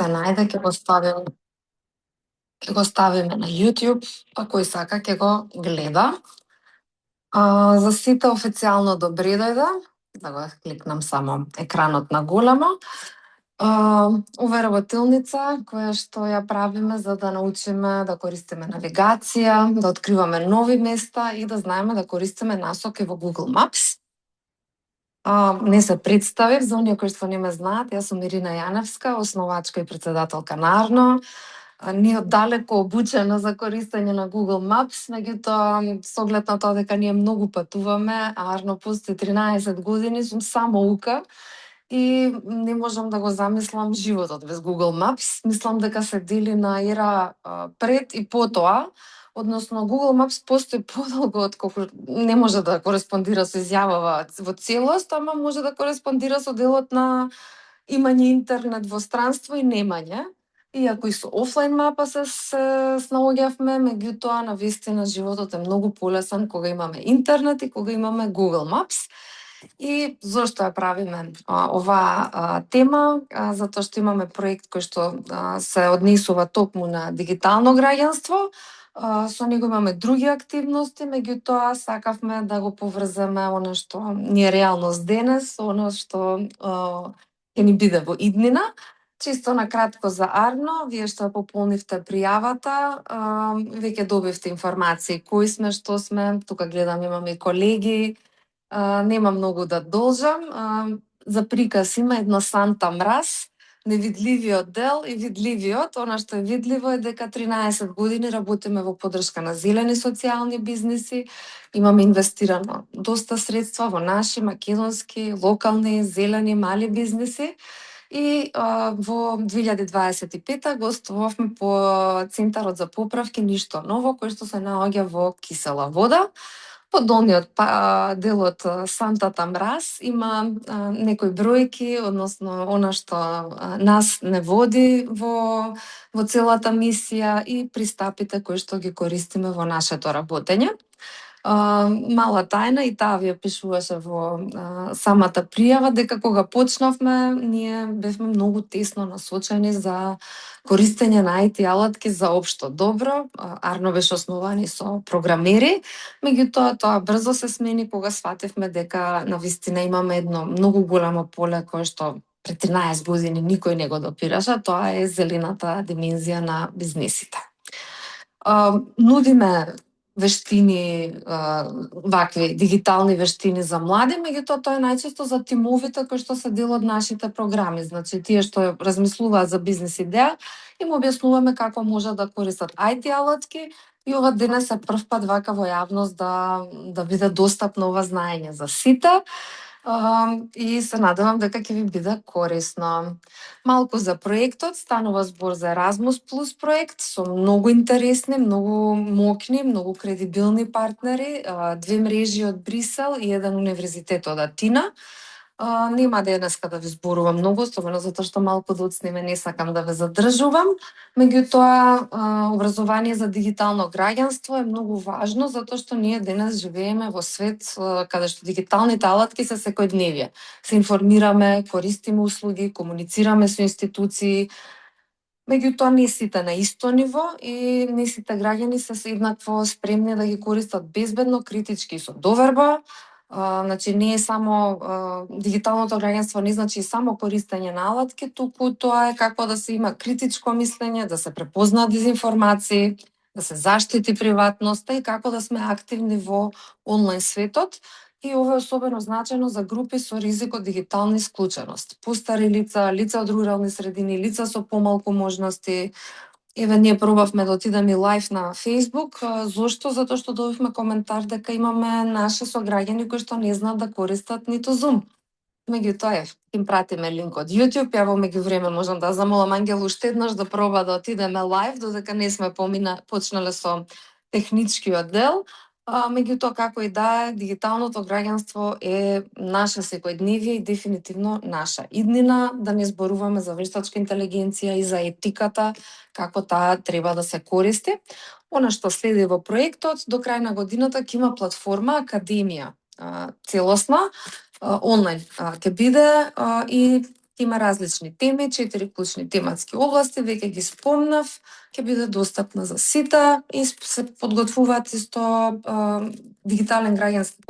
се најде, ќе го ставиме на YouTube, па кој сака ќе го гледа. За сите официјално добре дојде, да го кликнам само екранот на големо. Ова е работилница која што ја правиме за да научиме да користиме навигација, да откриваме нови места и да знаеме да користиме насоки во Google Maps. Не се представив, за оние кои што не ме знаат, јас сум Ирина Јаневска, основачка и председателка на Арно. Не оддалеку обучена за користење на Google Maps, меѓутоа со оглед на тоа дека ние многу патуваме, а Арно постои 13 години, сум само ука и не можам да го замислам животот без Google Maps. Мислам дека се дели на ера пред и потоа, односно Google Maps постои подолго отколку не може да кореспондира со изјавава во целост, ама може да кореспондира со делот на имање интернет во странство и немање. Иако и со офлайн мапа се снаоѓавме, меѓутоа навистина животот е многу полесен кога имаме интернет и кога имаме Google Maps. И зошто ја правиме оваа тема? Затоа што имаме проект кој што се однесува токму на дигитално граѓанство. Со него имаме други активности, меѓутоа сакавме да го поврземе она што ни е реалност денес, она што ќе ни биде во иднина. Чисто на кратко за Арно, вие што пополнивте пријавата, веќе добивте информации кои сме, што сме, тука гледам имаме и колеги, нема многу да должам. За приказ има едно Санта Мраз, невидливиот дел и видливиот. Она што е видливо е дека 13 години работиме во поддршка на зелени социјални бизниси. Имаме инвестирано доста средства во наши македонски, локални, зелени, мали бизниси. И во 2025 гостувавме по Центарот за поправки Ништо ново, кој што се наоѓа во Кисела вода. По долниот дел од Сантата Мраз има некои бројки, односно она што нас не води во целата мисија и пристапите кои што ги користиме во нашето работење. Мала тајна, и таа ви ја пишуваше во самата пријава, дека кога почнавме, ние бевме многу тесно насочени за користење на IT алатки за општо добро. Арно беше основан и со програмери, меѓутоа тоа брзо се смени кога сфативме дека навистина имаме едно многу голямо поле кое што пред 13 години никој не го допираше, тоа е зелената димензија на бизнисите. Нудиме вештини, вакви дигитални вештини за млади, меѓутоа тоа е најчесто за тимовите кои што се дел од нашите програми. Значи, тие што размислуваат за бизнис идеја, им објаснуваме како можат да користат IT алатки и ова денес е првпат вака во јавност да биде достапно ова знаење за сите. И се надевам дека ќе ви биде корисно. Малку за проектот, станува збор за Erasmus Plus проект со многу интересни, многу мокни, многу кредибилни партнери, 2 мрежи од Брисел и 1 универзитет од Атина. Нема денеска да ви зборувам многу, особено затоа што малку да одснеме, не сакам да ве задржувам. Меѓутоа, образование за дигитално граѓанство е многу важно, затоа што ние денес живееме во свет каде што дигиталните алатки се секојдневие. Се информираме, користиме услуги, комуницираме со институции, меѓутоа не сите на исто ниво и не сите граѓани се еднакво спремни да ги користат безбедно, критички и со доверба. Значи не е само дигиталното граѓанство, не значи само користење на алатки, туку тоа е како да се има критичко мислење, да се препознаат дезинформации, да се заштити приватноста и како да сме активни во онлайн светот. И ова е особено значено за групи со ризик од дигитална исклученост. Постари лица, лица од рурални средини, лица со помалку можности. Еве, ние пробавме да отидеме лајв на Facebook. Зошто? Затоа што добивме коментар дека имаме наши сограѓани кои што не знаат да користат ниту Zoom. Меѓутоа, им пратиме линк од YouTube, ја во меѓувреме можам да замолам Ангел уште еднаш да проба да отидеме лајв, додека не сме почнале со техничкиот дел. Меѓутоа, како и да е, дигиталното граѓанство е наша секојдневие и дефинитивно наша иднина, да не зборуваме за вештачка интелигенција и за етиката, како таа треба да се користи. Она што следи во проектот, до крај на годината ќе има платформа Академија целосна, онлайн ќе биде и Има различни теми, 4 клучни тематски области, веќе ги спомнав, ќе биде достапна за сите и се подготвуваат исто дигитален граѓански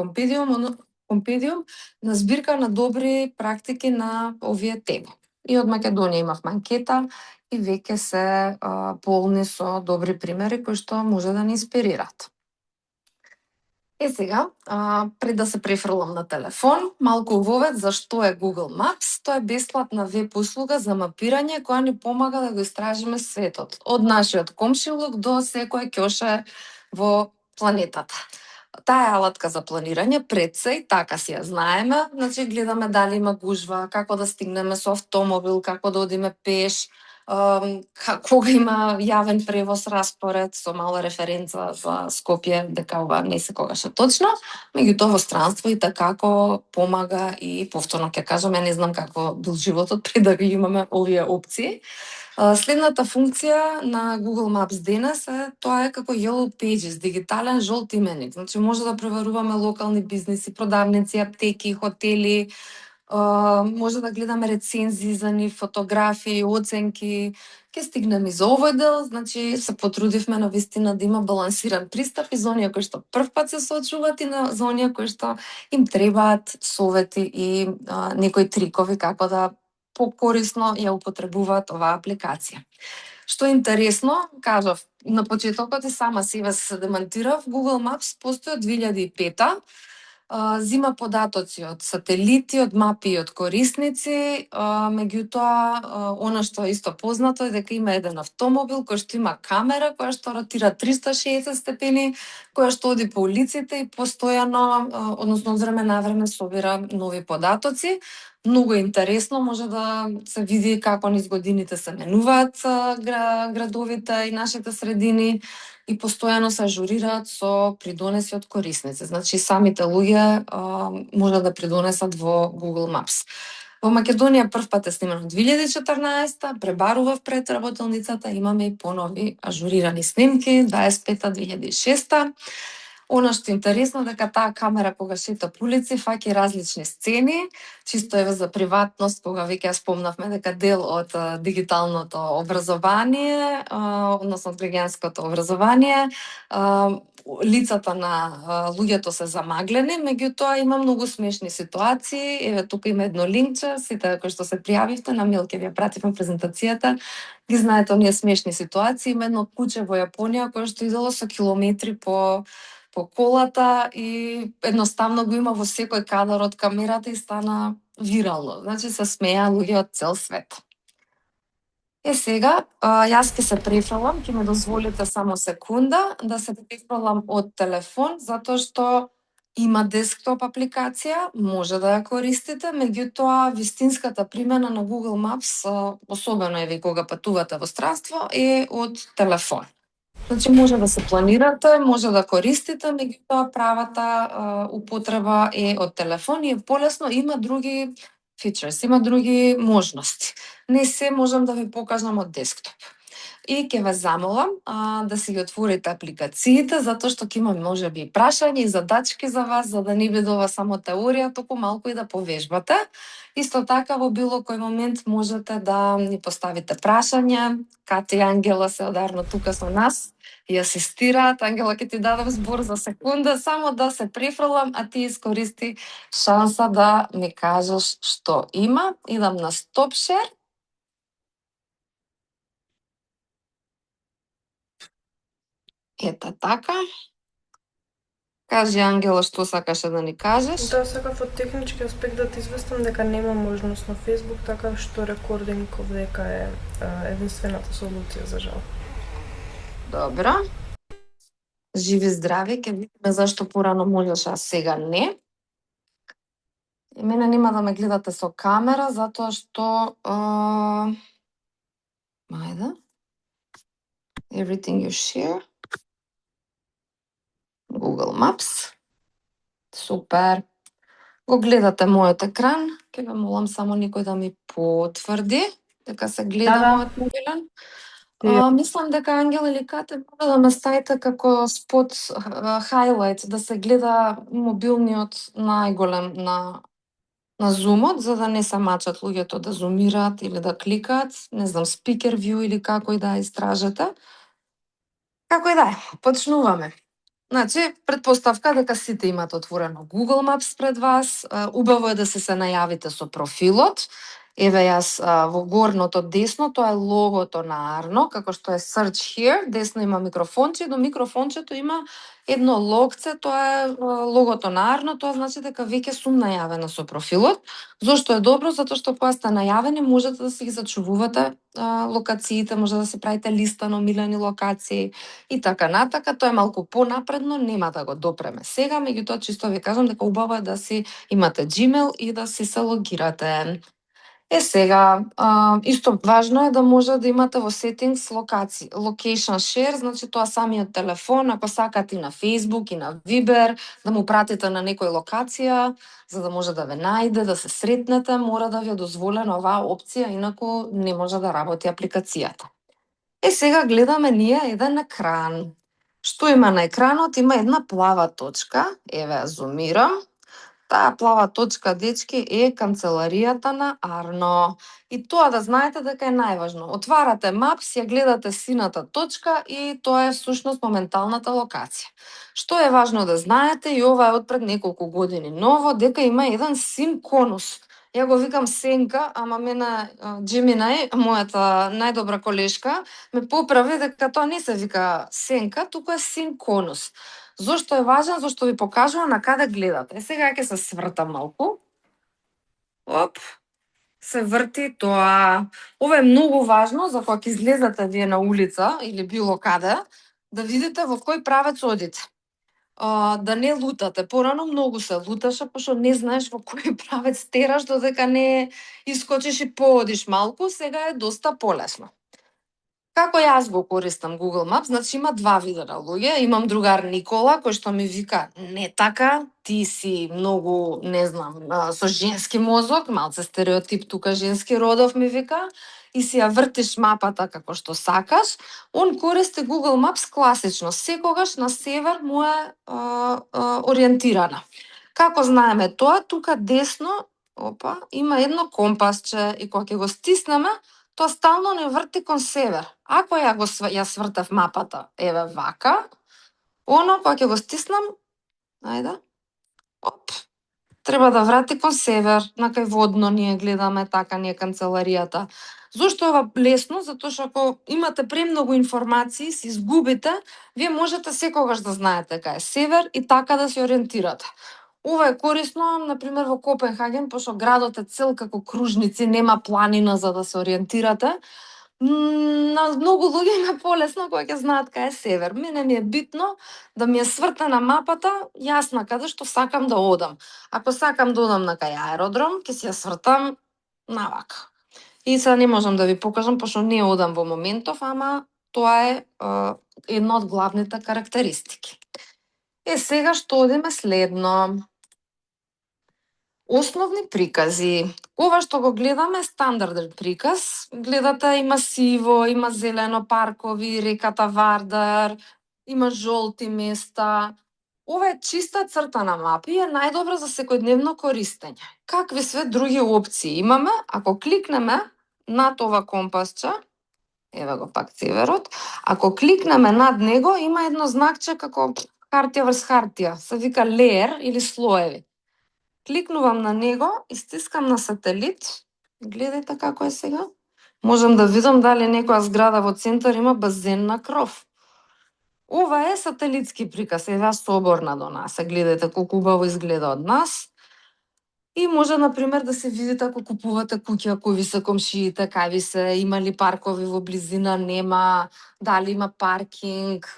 компедиум на збирка на добри практики на овие теми. И од Македонија имавме анкета и веќе се полни со добри примери кои што може да ни инспирираат. Сега, пред да се префрлам на телефон, малку вовед за што е Google Maps. Тоа е бесплатна веб услуга за мапирање која ни помага да го истражиме светот, од нашиот комшилук до секоја ќоше во планетата. Таа е алатка за планирање пред се и така си ја знаеме, значи гледаме дали има гужва, како да стигнеме со автомобил, како да одиме пеш, кога има јавен превоз распоред, со мала референца за Скопје, дека ова не секогаш е точно, меѓутоа во странство и како помага и повторно ќе кажам, ја не знам какво бил животот пред да ги имаме овие опции. Следната функција на Google Maps денес тоа е како Yellow Pages, дигитален жолт именик. Значи може да преваруваме локални бизниси, продавници, аптеки, хотели, може да гледаме рецензии за нив, фотографии, оценки. Ќе стигнеме и за овој дел, значи се потрудивме на вистина да има балансиран пристап и за оние кои што првпат се соочуваат и за оние кои што им требаат совети и некои трикови како да покорисно ја употребуваат оваа апликација. Што е интересно, кажав на почетокот и сама себе се демантирав, Google Maps постои од 2005-та, зима податоци од сателити, од мапи и од корисници, меѓутоа она што е исто познато е дека има еден автомобил кој што има камера која што ротира 360 степени, која што оди по улиците и постојано, односно од време на време собира нови податоци. Многу интересно, може да се види како низ годините се менуваат градовите и нашите средини и постојано се ажурираат со придонеси од корисници. Значи самите луѓе може да придонесат во Google Maps. Во Македонија првпат е снимано 2014-та, пребарував пред работелницата, имаме и понови ажурирани снимки, 25-та, 2006-та. Она што е интересно дека таа камера кога шета по улици фаќа различни сцени, чисто еве за приватност, кога веќе ја спомнавме дека дел од дигиталното образование, односно граѓанското образование, лицата на луѓето се замаглени, меѓутоа има многу смешни ситуации. Еве тука има едно линкче, сите кои што се пријавивте на мејл ќе ви ја пратиме презентацијата. Ги знаете оние смешни ситуации, има едно куче во Јапонија кое што идело со километри по колата и едноставно го има во секој кадар од камерата и стана вирално. Значи се смеа луѓе од цел свет. Сега, јас ќе се префрлам, ќе ми дозволите само секунда да се префрлам од телефон, затоа што има десктоп апликација, може да ја користите, меѓутоа вистинската примена на Google Maps, особено еве кога патувате во странство, е од телефон. Значи може да се планирате, може да користите, меѓутоа правата употреба е од телефон и е полесно, има други features, има други можности. Не се можам да ви покажам од десктоп. И ќе ве замолам да си ги отворите апликациите, затоа што ќе има можеби и прашања и задачки за вас, за да не биде ова само теорија, туку малку и да повежбате. Исто така во било кој момент можете да ни поставите прашања. Кати и Ангела се одарно тука со нас и асистираат. Ангела, ќе ти дадам збор за секунда, само да се префрлам, а ти искористи шанса да ми кажеш што има. Идам на Stop Share. Ета така. Кажи, Ангела, што сакаше да ни кажеш? Да, сакав од технички аспект да ти известам дека нема можност на Facebook, така што рекординг овдека е единствената солуција за жал. Добро. Живи здрави, ќе видиме зашто порано можеш, а сега не. И мене нема да ме гледате со камера, затоа што... Ајде. Everything you share. Google Maps. Супер. Го гледате мојот екран. Ќе ве молам само никој да ми потврди дека се гледа мојот мобилен. Мислам дека Ангел или Кате може да ме ставите како спот highlight, да се гледа мобилниот најголем на на зумот, за да не се мачат луѓето да зумираат или да кликаат, не знам, speaker view или како и да истражете. Како и да е, почнуваме. Значи, претпоставка дека сите имате отворено Google Maps пред вас, убаво е да се најавите со профилот. Еве јас во горното десно, тоа е логото на Арно, како што е Search Here, десно има микрофонче, до микрофончето има едно логце, тоа е логото на Арно, тоа значи дека веќе сум најавена со профилот. Зошто е добро? Затоа што кога сте најавени можете да си ги зачувувате локациите, може да си правите листа на омилени локации и така натака. Тоа е малку понапредно, нема да го допреме сега, меѓутоа чисто ви кажам дека убаво е да си имате Gmail и да си се логирате. Сега, исто важно е да може да имате во settings location share, значи тоа самиот телефон, ако сакате и на Facebook и на Viber, да му пратите на некој локација, за да може да ве најде, да се сретнете, мора да ви е дозволена оваа опција, инаку не може да работи апликацијата. Сега гледаме ние еден екран. Што има на екранот? Има една плава точка, еве ја зумирам. Таа плава точка, дечки, е канцеларијата на Арно. И тоа да знаете дека е најважно. Отварате Maps, ја гледате сината точка и тоа е всушност моменталната локација. Што е важно да знаете, и ова е од пред неколку години ново, дека има еден син конус. Ја го викам Сенка, ама мене Gemini, мојата најдобра колешка, ме поправи дека тоа не се вика Сенка, туку е син конус. Зошто е важен? Зошто ви покажува на каде гледате. Сега ќе се свртам малку. Оп, се врти тоа. Ова е многу важно за кога ќе излезете вие на улица или било каде, да видите во кој правец одите. Да не лутате. Порано многу се луташе, пошто не знаеш во кој правец тераш додека не искочиш и поодиш малку, сега е доста полесно. Како јас го користам Google Maps, значи има два вида на луѓе. Имам другар Никола кој што ми вика не така, ти си многу, не знам, со женски мозок, малце стереотип тука женски родов ми вика, и си ја вртиш мапата како што сакаш. Он користи Google Maps класично, секогаш на север му е ориентирана. Како знаеме тоа? Тука десно, има едно компасче и кога ќе го стиснеме, тоа стално не врти кон север. Ако ја свртев мапата, еве вака, кога ќе го стиснам, ајде, оп, треба да врати кон север, на кај водно ние гледаме, така ни е канцеларијата. Зошто е ова лесно? Затоа што ако имате премногу информации, се изгубите, вие можете секогаш да знаете кај е север и така да се ориентирате. Ова е корисно, например, во Копенхаген, пошто градот е цел како кружници, нема планина за да се ориентирате. На многу луѓе им е полесно кога ќе знаат кај е север. Мене ми е битно да ми е свртена мапата, јасна каде што сакам да одам. Ако сакам да одам на кај аеродром, ќе си ја свртам навака. И сега не можам да ви покажам, пошто не одам во моментов, ама тоа е една од главните карактеристики. Сега што одиме следно? Основни прикази. Ова што го гледаме е стандарден приказ. Гледате, има сиво, има зелено паркови, реката Вардар, има жолти места. Ова е чиста црта на мапи и е најдобра за секојдневно користење. Какви све други опции имаме? Ако кликнеме над ова компасче, еве го пак северот, ако кликнеме над него, има едно знакче како хартија врз хартија, се вика layer или слоеви. Кликнувам на него и стискам на сателит. Гледајте како е сега. Можам да видам дали некоја зграда во центар има базен на кров. Ова е сателитски приказ, еве соборна до нас. Гледајте колку убаво изгледа од нас. И може, например, да се видите ако купувате куќа, кои ви се комшиите, кај ви се, има ли паркови во близина, нема, дали има паркинг,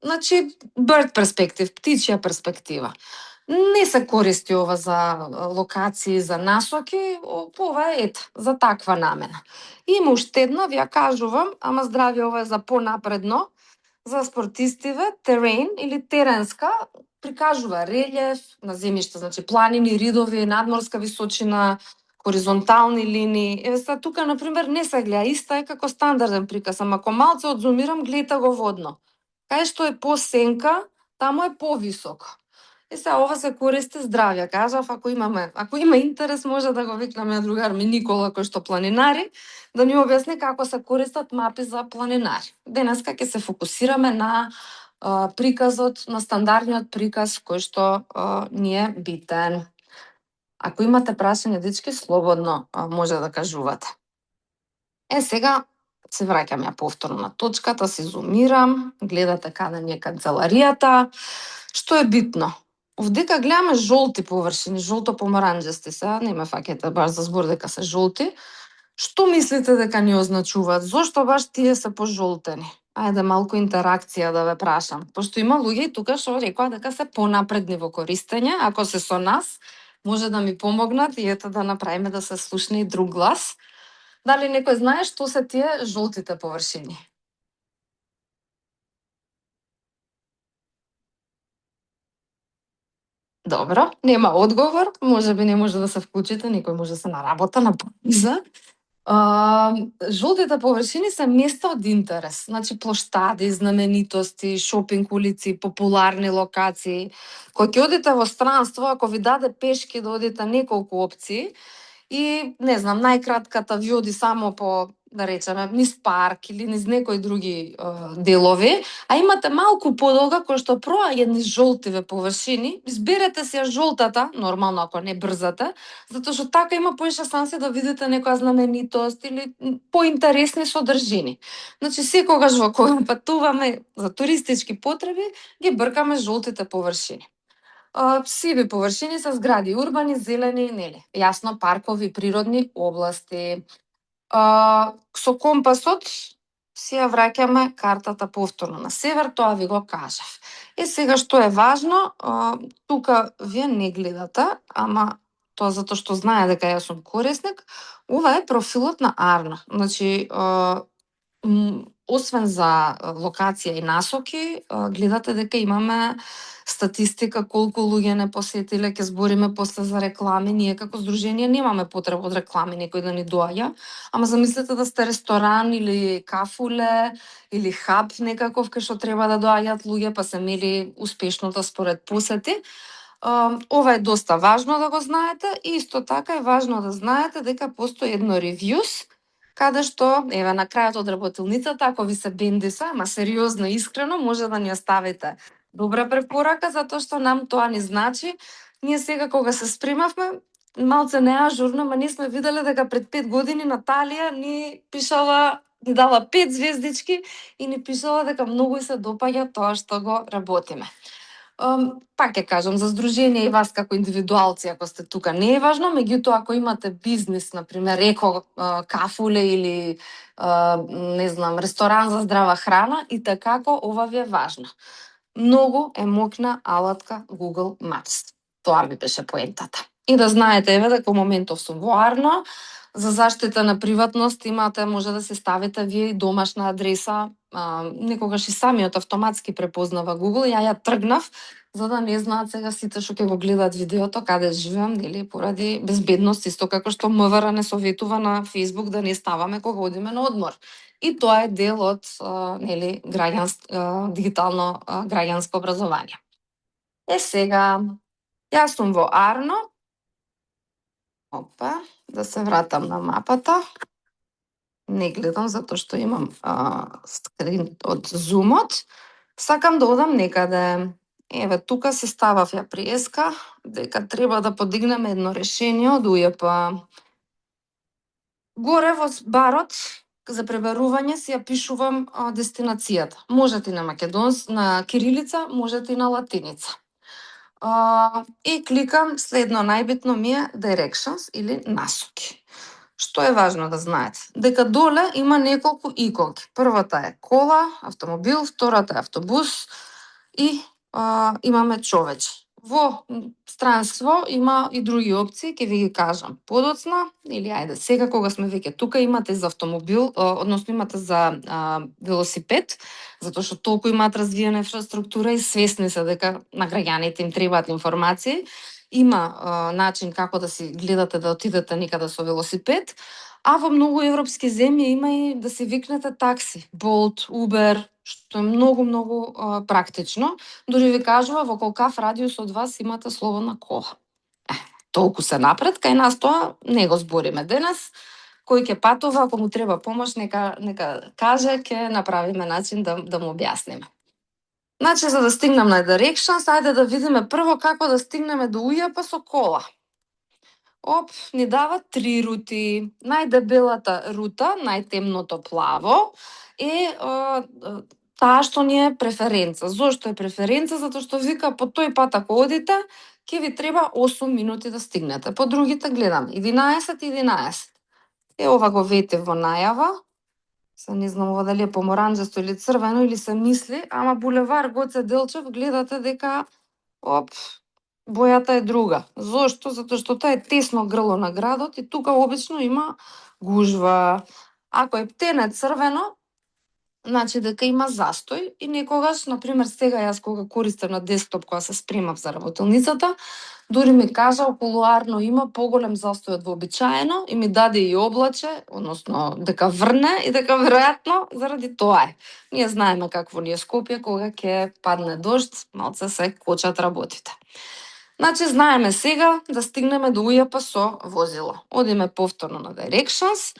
значи bird perspective, птичја перспектива. Не се користи ова за локации, за насоки, ова е за таква намена. Има уште една, ви ја кажувам, ама здравје, ова е за понапредно, за спортистиве, терен или теренска, прикажува релјеф на земјиште, значи планини, ридови, надморска височина, хоризонтални линии. Еве сега тука, например, не се гледа, иста е како стандарден приказ, ама ако малце одзумирам, гледате го водно. Кај што е по сенка, таму е повисоко. И се ова се користи здравје. Кажав, ако има интерес, може да го викнеме другар ми Никола, кој што планинари, да ни објасни како се користат мапи за планинари. Денеска ќе се фокусираме на приказот, на стандардниот приказ кој што ни е битен. Ако имате прашање, дечки, слободно може да кажувате. Сега се враќам ја повторно на точката, се зумирам, гледате каде ни е канцеларијата. Што е битно? Овдека гледаме жолти површини, жолто-помаранџасти се, не ме фаќате баш за збор дека се жолти. Што мислите дека ни означуваат? Зошто баш тие се пожолтени? Ајде малку интеракција да ве прашам. Пошто има луѓе и тука што рекоа дека се понапредни во користење, ако се со нас, може да ми помогнат и ето да направиме да се слушне и друг глас. Дали некој знае што се тие жолтите површини? Добро, нема одговор, можеби не може да се вклучите, некој може да се наработа на пауза. Жолтите површини се места од интерес, значи плоштади, знаменитости, шопинг улици, популарни локации. Кога ќе одите во странство, ако ви даде пешки да одите неколку опции, и не знам, најкратката ви оди само по, да речеме, низ парк или низ некои други делови, а имате малку подолга кој што проаѓа низ жолтиве површини, изберете си ја жолтата, нормално ако не брзате, затоа што така има поише шанси да видите некоја знаменитост или поинтересни содржини. Значи секогаш во кога патуваме за туристички потреби, ги бркаме жолтите површини. Сиви површини се згради, урбани, зелени, нели, јасно паркови, природни области. Со компасот си ја враќаме картата повторно на север, тоа ви го кажав. Сега што е важно, тука вие не гледате, ама тоа затоа што знае дека јас сум корисник, ова е профилот на Арно. Значи, освен за локација и насоки, гледате дека имаме статистика колку луѓе не посетиле, ќе збориме после за реклами. Ние како здружение немаме потреба од реклами некој да ни доаѓа, ама замислете да сте ресторан или кафуле или хаб некаков кај што треба да доаѓаат луѓе, па се мери успешното според посети. Ова е доста важно да го знаете и исто така е важно да знаете дека постои едно ревјус каде што, еве на крајот од работилницата, ако ви се бендиса, ама сериозно и искрено, може да ни оставите добра препорака, затоа што нам тоа ни значи. Ние сега кога се спремавме, малце неажурно, ма ние сме виделе дека пред 5 години Наталија ни пишала, ни дала 5 звездички и ни пишала дека многу и се допаѓа тоа што го работиме. Пак ќе кажам, за здружение и вас како индивидуалци, ако сте тука, не е важно, меѓутоа ако имате бизнис, например, еко кафуле или не знам, ресторан за здрава храна, и такако ова ви е важно. Многу е мокна алатка Google Maps. Тоа ми беше поентата. И да знаете, еве дека моментов сум во Арно, за заштита на приватност имате, може да се ставите вие и домашна адреса, некогаш и самиот автоматски препознава Google, ја тргнав, за да не знаат сега сите што ќе го гледаат видеото каде живеам, нели, поради безбедност, исто како што МВР не советува на Facebook да не ставаме кога одиме на одмор. И тоа е дел од нели дигитално граѓанско образование. Сега, јас сум во Арно. Опа, да се вратам на мапата. Не гледам затоа што имам скрин од зумот. Сакам да одам некаде. Еве, тука се ставав ја приеска, дека треба да подигнеме едно решение од УЈП. Горе во барот за пребарување си ја пишувам дестинацијата. Можете и на на кирилица, можете и на латиница. И кликам, следно најбитно ми е directions или насоки. Што е важно да знаете? Дека доле има неколку иконки. Првата е кола, автомобил, втората е автобус и имаме човече. Во странство има и други опции, ќе ви ги кажам подоцна, или ајде сега кога сме веќе тука, имате за автомобил, односно имате за велосипед, затоа што толку имаат развиена инфраструктура и свесни се дека на граѓаните им требаат информации. Има начин како да си гледате да отидете некаде со велосипед, а во многу европски земји има и да си викнете такси, Bolt, Uber, што е многу практично. Дури ви кажува во колкав радиус од вас имате слободна кола. Толку се напред, кај нас тоа не го збориме денес. Кој ќе патува, ако му треба помош, нека каже, ќе направиме начин да му објасниме. Значи, за да стигнем на Directions, ајде да видиме прво како да стигнеме до УЈП со кола. Ни дава 3 рути. Најдебелата рута, најтемното плаво, е таа што ни е преференца. Зошто е преференца? Затоа што вика по тој пат ако одите, ќе ви треба 8 минути да стигнете. По другите гледам 11. Ова го вете во најава. Се не знам ова дали е поморанџесто или црвено или се мисли, ама булевар Гоце Делчев гледате дека бојата е друга. Зошто? Затоа што тоа е тесно грло на градот и тука обично има гужва. Ако е птене црвено, значи дека има застој и некогаш, например, сега јас кога користам на десктоп кога се спремав за работилницата, дури ми кажа окулуарно има поголем застој од вообичаено и ми даде и облаче, односно дека врне и дека веројатно заради тоа е. Ние знаеме какво ни е Скопје кога ќе падне дожд, малце се кочат работите. Значи знаеме сега да стигнеме до УЈП со возило. Одиме повторно на Directions.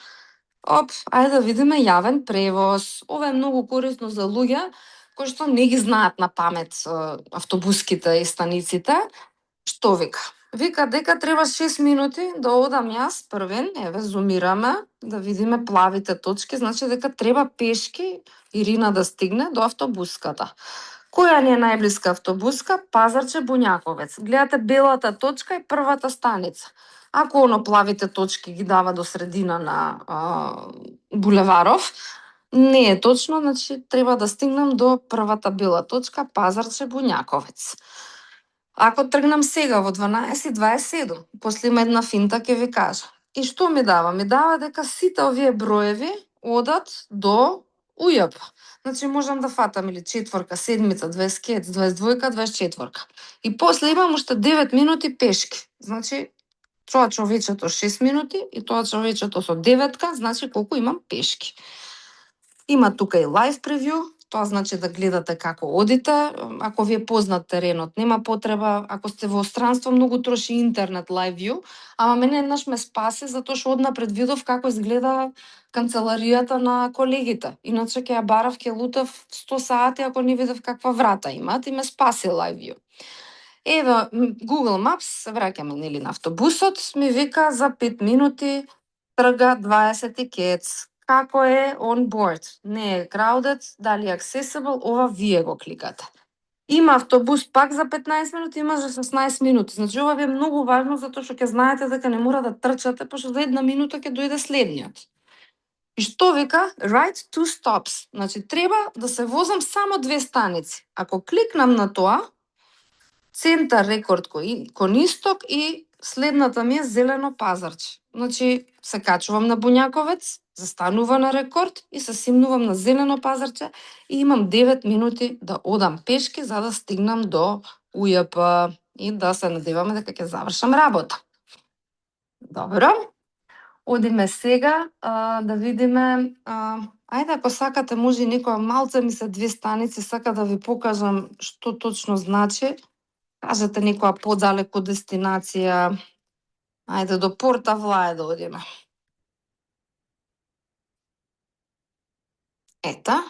Ајде да видиме јавен превоз. Ова е многу корисно за луѓе кои што не ги знаат на памет автобуските и станиците. Што вика? Вика дека треба 6 минути да одам јас првен, еве зумираме, да видиме плавите точки, значи дека треба пешки Ирина да стигне до автобуската. Која ни е најблиска автобуска? Пазарче Буњаковец. Гледате белата точка и првата станица. Ако оно плавите точки ги дава до средина на булеваров, не е точно, значи треба да стигнам до првата бела точка, Пазарче Буњаковец. Ако тргнам сега во 12:27, после има една финта ќе ви кажа. И што ми дава? Ми дава дека сите овие броеви одат до УЈП. Значи можам да фатам или четворка, седмица, 20, 22, 24. И после имам уште 9 минути пешки. Значи тоа човечето 6 минути и тоа човечето со 9, значи колку имам пешки. Има тука и лайв превју, тоа значи да гледате како одите. Ако ви е познат теренот, нема потреба. Ако сте во странство, многу троши интернет лайв вју, ама мене еднаш ме спаси затоа што однапред видов како изгледа канцеларијата на колегите. Иначе ќе ја барав, ќе лутав 100 сати ако не видев каква врата имаат и ме спаси лайв вју. Еве Google Maps, се враќаме нели на автобусот, ми вика за 5 минути трга 20 кец. Како е on board? Не е crowded, дали е accessible, ова вие го кликате. Има автобус пак за 15 минути, има за 16 минути. Значи ова ви е многу важно затоа што ќе знаете дека не мора да трчате, пошто за една минута ќе дојде следниот. И што вика? Right two stops. Значи треба да се возам само 2 станици. Ако кликнам на тоа, центар рекорд кон исток и следната ми е зелено Пазарче. Значи се качувам на Буњаковец, застанува на рекорд и се симнувам на зелено Пазарче и имам 9 минути да одам пешки за да стигнам до УЈП и да се надеваме дека ќе завршам работа. Добро. Одиме сега да видиме, ајде ако сакате може и некоја малце ми се 2 станици, сака да ви покажам што точно значи. Кажете некоја подалеку дестинација, ајде до Порта Влаје да одиме. Ета,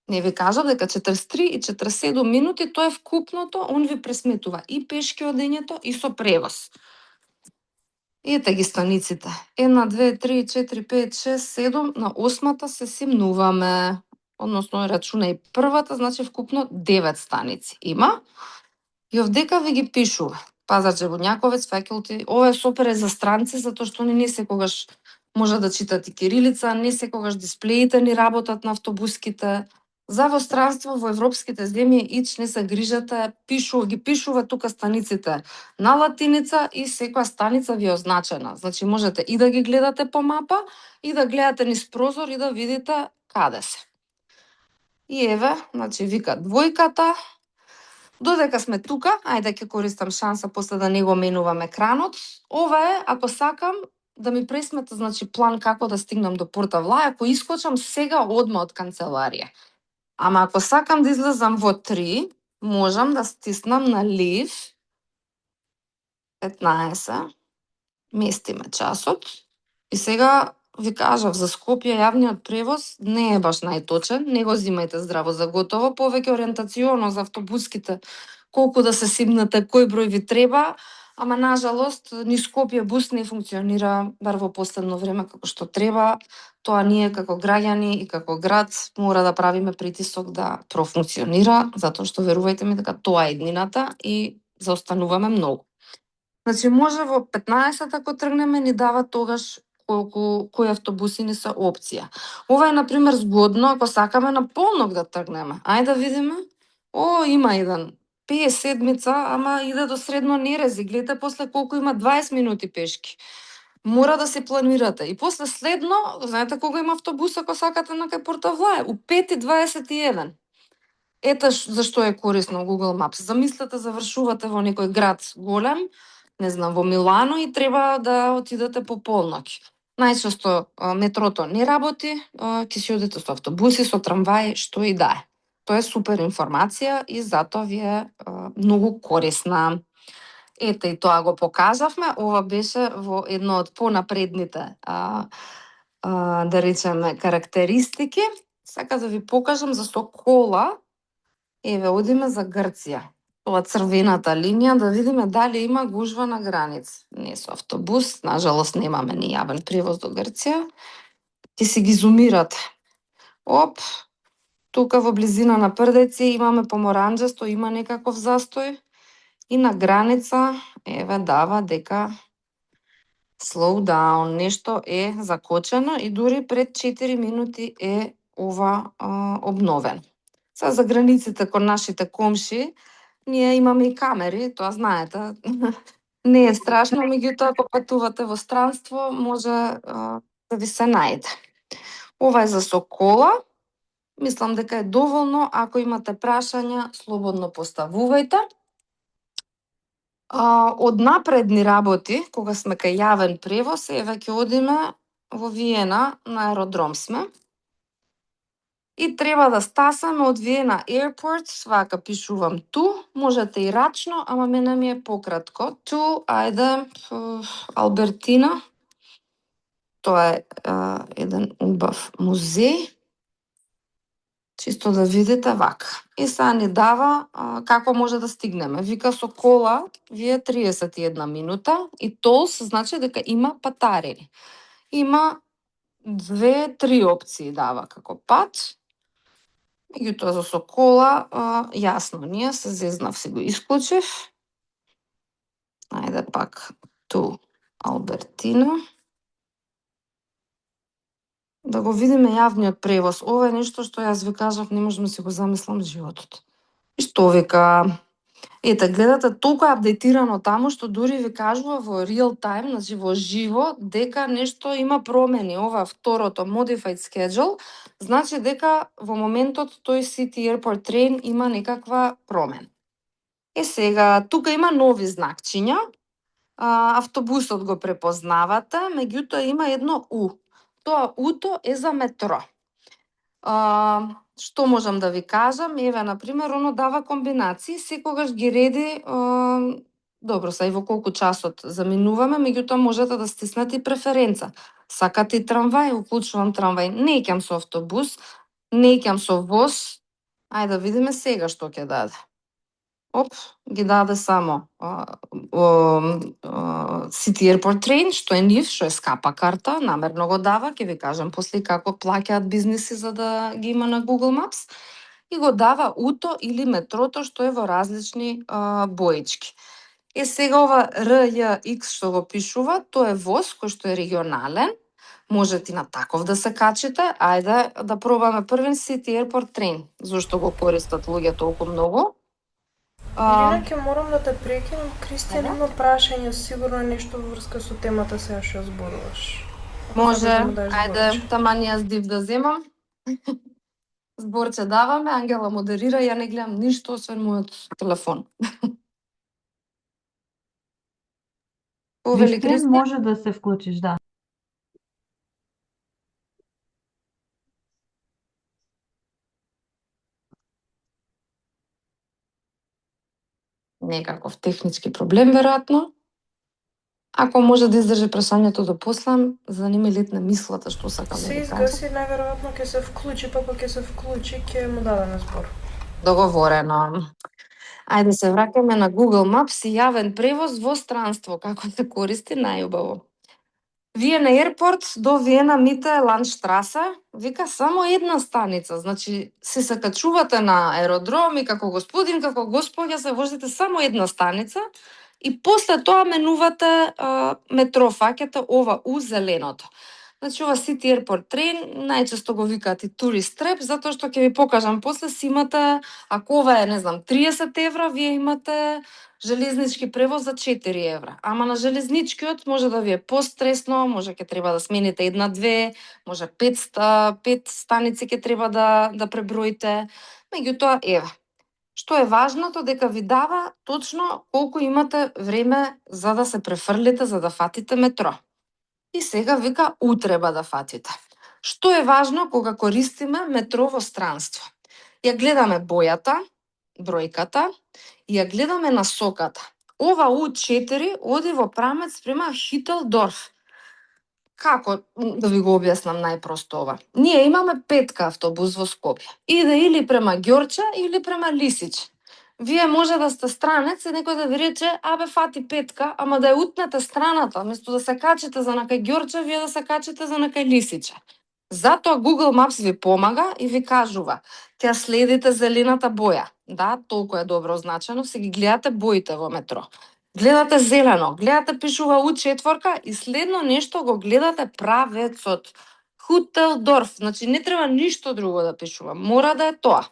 не ви кажав дека 43 и 47 минути, тоа е вкупното, он ви пресметува и пешки одењето и со превоз. Ете ги станиците. 1, 2, 3, 4, 5, 6, 7, на 8-та се симнуваме. Односно, рачунај првата, значи вкупно 9 станици има. И овдека ви ги пишува. Пазарче Буњаковец, факулти. Ова е супер за странци, затоа што не секогаш може да читате кирилица, не секогаш дисплеите ни работат на автобуските. За во странство во европските земји ич не се грижате, ги пишува тука станиците на латиница и секоја станица ви е означена. Значи можете и да ги гледате по мапа и да гледате низ прозор и да видите каде се. И еве, значи вика двојката. Додека сме тука, ајде ќе користам шанса после да не го менувам екранот. Ова е, ако сакам да ми пресмета, значи план како да стигнам до Порта Влаје, ако искочам сега одма од канцеларија. Ама ако сакам да излезам во 3, можам да стиснам на Leave 15, местиме часот. И сега ви кажав за Скопје јавниот превоз не е баш најточен, не го зимајте здраво за готово, повеќе ориентационо за автобуските, колку да се симнате, кој број ви треба, ама нажалост ни Скопје бус не функционира бар во последно време како што треба. Тоа ние како граѓани и како град мора да правиме притисок да профункционира, затоа што верувајте ми дека тоа е иднината и заостануваме многу. Значи може во 15 ако тргнеме ни дава тогаш кои автобуси ни се опција. Ова е на пример згодно ако сакаме на полнок да тргнеме. Ајде да видиме. Има еден 57-ца, ама иде до Средно Нерези. Гледате после колку има 20 минути пешки. Мора да се планирате. И после следно, знаете кога има автобус ако сакате на кај Портовлај? У 5:21. Ета зашто е корисно Google Maps. Замислете, завршувате во некој град голем, не знам, во Милано и треба да отидете по полноќ. Најчесто метрото не работи, ќе си одите со автобуси, со трамваи, што и да е. Тоа е супер информација и затоа ви е многу корисна. Ете и тоа го покажавме, ова беше во едно од понапредните да речеме карактеристики. Сака да ви покажам за со кола. Еве, одиме за Грција. Тоа црвената линија, да видиме дали има гужва на граница. Не со автобус, нажалост немаме ни јавен превоз до Грција. Ќе си ги зумирате. Тука во близина на Прдеци имаме поморанџасто, има некаков застој. И на граница, еве, дава дека slow down, нешто е закочено и дури пред 4 минути е ова обновен. Са за границите кон нашите комши, ние имаме и камери, тоа знаете. Не е страшно, меѓутоа ако патувате во странство, може да ви се најде. Ова е за со кола. Мислам дека е доволно. Ако имате прашања, слободно поставувајте. Од напредни работи, кога сме кај јавен превоз, еве ќе одиме во Виена, на аеродром сме. И треба да стасаме од Виена Airport, вака пишувам ту, можете и рачно, ама мене ми е пократко. Ту, ајде, Албертина. Тоа е еден убав музеј. Чисто да видите вака. И сега ни дава како може да стигнеме. Вика со кола ви е 31 минута и толс значи дека има патарини. Има 2-3 опции дава како пат. Меѓутоа за со кола, јасно ние се зезнав си го исклучив. Ајде пак ту Албертина. Да го видиме јавниот превоз. Ова е нешто што јас ви кажав, не можам да си го замислам животот. И што вика, ете, гледате, толку е апдейтирано таму, што дури ви кажува во real time, значи во живо, дека нешто има промени. Ова второто, modified schedule, значи дека во моментот тој City Airport Train има некаква промена. Сега, тука има нови знакчиња, автобусот го препознавате, меѓутоа има едно U. Тоа U-то е за метро. Што можам да ви кажам? Еве, например, оно дава комбинации, секогаш ги реди, добро, са и во колку часот заминуваме, меѓутоа можете да стиснете и преференца. Сакате и трамвај, уклучувам трамвај. Не ќам со автобус, не ќам со воз. Ајде да видиме сега што ќе даде. Ги даде само City Airport Train, што е нив, што е скапа карта, намерно го дава, ќе ви кажам после како плаќаат бизниси за да ги има на Google Maps, и го дава УТО или метрото, што е во различни боички. Сега ова RJX што го пишува, тоа е воз кој што е регионален, можете на таков да се качите. Ајде да пробаме првен City Airport Train, зошто го користат луѓе толку многу. Ирина, ќе морам да те прекинам. Кристијан има прашање, сигурно е нешто во врска со темата сега што зборуваш. Може, ајде, таман јас див да земам. Зборче даваме, Ангела модерира, ја не гледам ништо освен мојот телефон. Повели Кристијан, може да се вклучиш, да. некаков технички проблем веројатно. Ако може да издржи прашањето до после, за не ми летне мислата што сакам да Се ви кажам. изгаси, најверојатно ќе се вклучи, па кога ќе се вклучи ќе му дадеме збор. Договорено. Ајде се враќаме на Google Maps и јавен превоз во странство, како се користи најубаво. Вие на Airport до Виена Мите Ландштрасе, вика само една станица, значи се качувате на аеродром и како господин, како госпоѓа се возите само една станица и после тоа менувате метро, фаќате ова у зеленото. Значи ова City Airport Train, најчесто го викаат и Tourist Trap, затоа што ќе ви покажам после си имате, ако ова е, не знам, 30 евра, вие имате железнички превоз за 4 евра. Ама на железничкиот може да ви е постресно, може ќе треба да смените една-две, може 5 станици ќе треба да преброите. Меѓутоа, еве, што е важното дека ви дава точно колку имате време за да се префрлите, за да фатите метро. И сега вика утреба да фатите. Што е важно кога користиме метро во странство? Ја гледаме бојата, бројката, и ја гледаме насоката. Ова У4 оди во прамец према Хителдорф. Како да ви го објаснам најпросто ова? Ние имаме 5 автобус во Скопје. Иде или према Ѓорча или према Лисич. Вие може да сте странец и некој да ви рече, абе фати 5, ама да ја утнете страната, место да се качите за накај Ѓорча, вие да се качите за накај Лисича. Затоа Google Maps ви помага и ви кажува, ќе следите зелената боја. Да, толку е добро означено, се ги гледате боите во метро. Гледате зелено, гледате пишува У4 и следно нешто го гледате правецот. Хутелдорф, значи не треба ништо друго да пишува, мора да е тоа.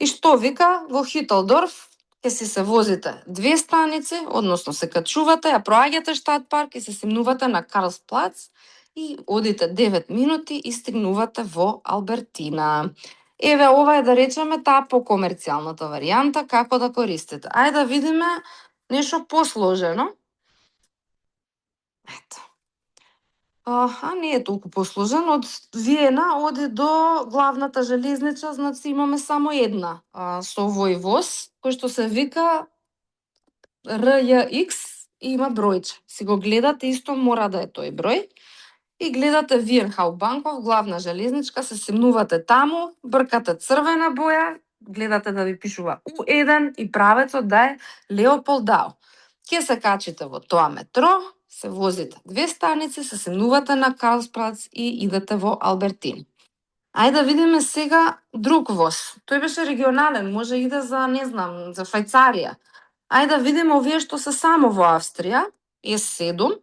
И што вика во Хителдорф? Ќе си се возите 2 станици, односно се качувате, ја проаѓате Штатпарк и се симнувате на Карлсплац и одите 9 минути и стигнувате во Албертина. Еве, ова е да речеме таа покомерцијалната варијанта како да користите. Ајде да видиме нешто посложено. Ето. Не е толку посложен. Од Виена оди до главната железничка, значи имаме само една со овој воз, кој што се вика RJX и има бројче. Си го гледате, исто мора да е тој број. И гледате Виен Хаубанков, главна железничка, се симнувате таму, бркате црвена боја, гледате да ви пишува У1 и правецот да е Леополдау. Ќе се качите во тоа метро, се возите 2 станици, се симнувате на Карлсплац и идете во Албертин. Ајде да видиме сега друг воз. Тој беше регионален, може иде за, не знам, за Швајцарија. Ајде да видиме овие што се само во Австрија, С7.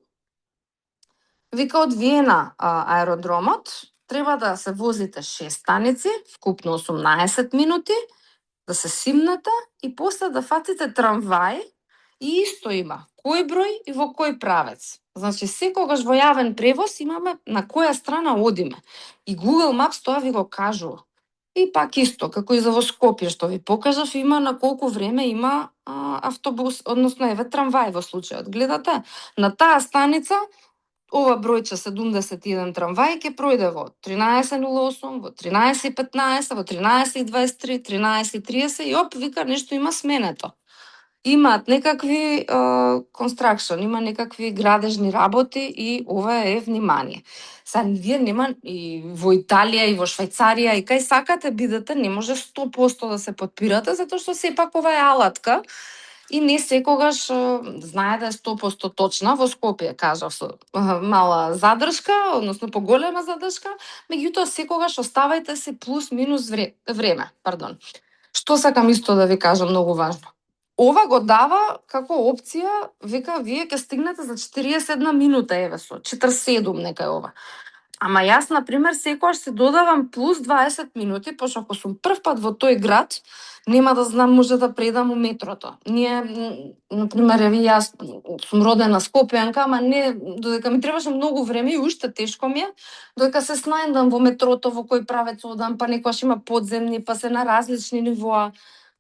Вика од Виена аеродромот, треба да се возите 6 станици, вкупно 18 минути, да се симнете и после да фатите трамвај и исто има кој број и во кој правец. Значи секогаш во јавен превоз имаме на која страна одиме. И Google Maps тоа ви го кажува. И пак исто, како и за во Скопје што ви покажав, има на колку време има автобус, односно еве трамвај во случајот. Гледате, на таа станица ова бројче 71 трамвај ќе пројде во 13:08, во 13:15, во 13:23, 13:30 и оп, вика нешто има сменето. Имаат некакви construction, има некакви градежни работи и ова е внимание. Вие нема и во Италија и во Швајцарија и кај сакате бидете, не може 100% да се подпирате, затоа што сепак ова е алатка и не секогаш знае да е 100% точна. Во Скопје, кажав, со мала задршка, односно поголема задршка, меѓутоа секогаш оставајте си плюс-минус време. Што сакам исто да ви кажам многу важно. Ова го дава како опција, вика, вие ќе стигнете за 41 минута, еве со 47 нека е ова. Ама јас, например, секогаш се додавам плюс 20 минути, пошто ако сум прв пат во тој град, нема да знам, може да предам у метрото. Ние, например, јас сум родена Скопјанка, ама не, додека ми требаше многу време и уште тешко ми е, додека се снајдам во метрото, во кој правец одам, па некојаш има подземни, па се на различни нивоа.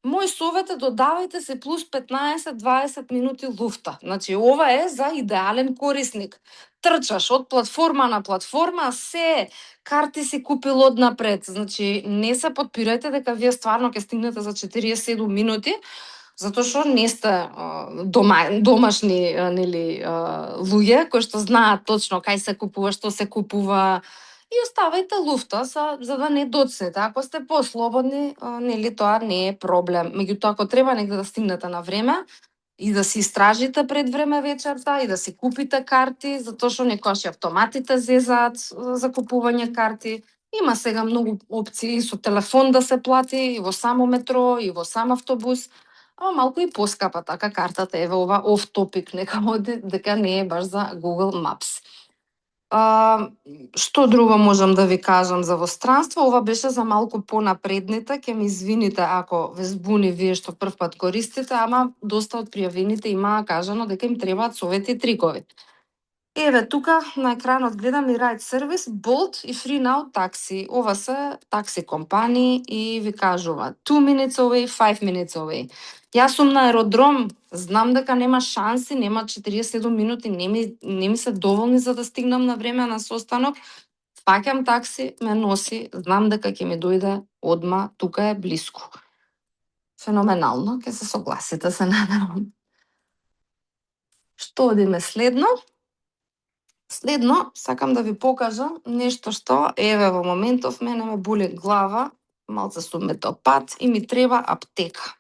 Мој совет е додавајте се плюс 15-20 минути луфта. Значи, ова е за идеален корисник. Трчаш од платформа на платформа, се карти си купил однапред. Значи, не се подпирајте дека вие стварно ќе стигнете за 47 минути, затоа што не сте домашни нели луѓе кои што знаат точно кај се купува, што се купува, и оставајте луфта за да не доцнете. Ако сте послободни, нели тоа не е проблем. Меѓутоа, ако треба негде да стигнете на време и да си истражите пред време вечерта и да си купите карти, затоа што некогаш и автоматите зезаат за купување карти. Има сега многу опции со телефон да се плати и во само метро и во сам автобус, ама малку и поскапа така картата. Еве ова оф топик нека оди, дека не е баш за Google Maps. Што друго можам да ви кажам за во странство? Ова беше за малку понапредните, ќе ми извините ако ве збуни вие што првпат користите, ама доста од пријавените имаа кажано дека им требаат совети и трикови. Еве тука на екранот гледам и Ride Service, Bolt и Free Now такси. Ова се такси компании и ви кажува 2 minutes away, 5 minutes away. Јас сум на аеродром, знам дека нема шанси, нема 47 минути, не ми се доволни за да стигнам на време на состанок. Фаќам такси, ме носи, знам дека ќе ми дојде одма, тука е блиску. Феноменално, ќе се согласите, се надевам. Што одиме следно? Следно, сакам да ви покажам нешто што, еве во моментов мене ме боли глава, малце сум метопат и ми треба аптека.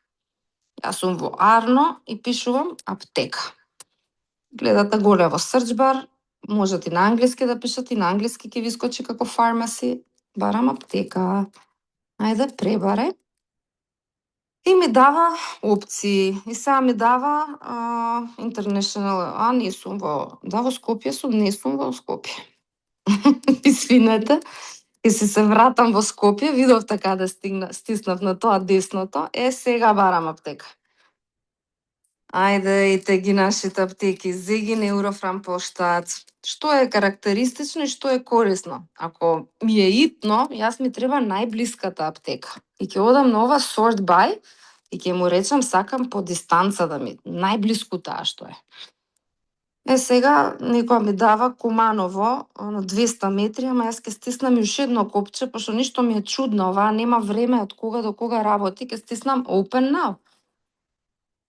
Јас сум во Арно и пишувам аптека. Гледате голе во срчбар, можете и на англиски да пишете, и на англиски ќе ви скочи како pharmacy, барам аптека. Ајде, пребаре. И ми дава опции. И сега ми дава international, не сум во, во Скопје сум, не сум во Скопје. Извинете, и се вратам во Скопје, видовте каде стиснав на тоа десното, сега барам аптека. Ајде, ите ги нашите аптеки, Зегин, Еврофрам поштаат. Што е карактеристично и што е корисно? Ако ми е итно, јас ми треба најблиската аптека. И ќе одам на ова sort by и ќе му речам сакам по дистанца да ми, најблиску таа што е. Сега некоја ми дава Куманово на 200 метри, ама јас ќе стиснам уште едно копче, пошто ништо ми е чудно, оваа нема време од кога до кога работи, ќе стиснам Open Now.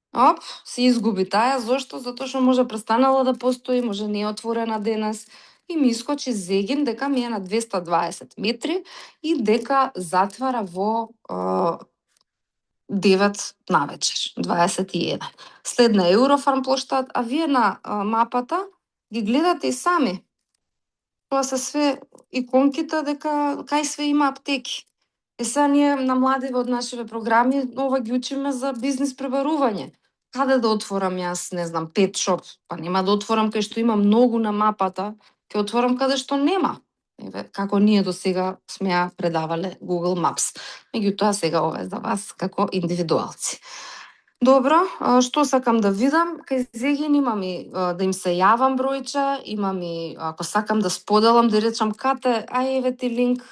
Оп, се изгуби таа, зошто? Затоа што може престанала да постои, може не е отворена денес. И ми искочи Зегин дека ми е на 220 метри и дека затвара во 9 навечер, 21. Следна Еврофарм плоштад, а вие на мапата ги гледате и сами. Тоа се све иконките дека кај све има аптеки. Сега ние на младиве од нашите програми ова ги учиме за бизнис пребарување. Каде да отворам јас, не знам, pet shop? Па нема да отворам кај што има многу на мапата, ќе отворам каде што нема. Еве, како ние до сега сме ја предавале Google Maps. Меѓутоа сега ова е за вас како индивидуалци. Добро, што сакам да видам? Кај Зегин имам и да им се јавам бројче, имам и ако сакам да споделам, да речам кате, еве ти линк,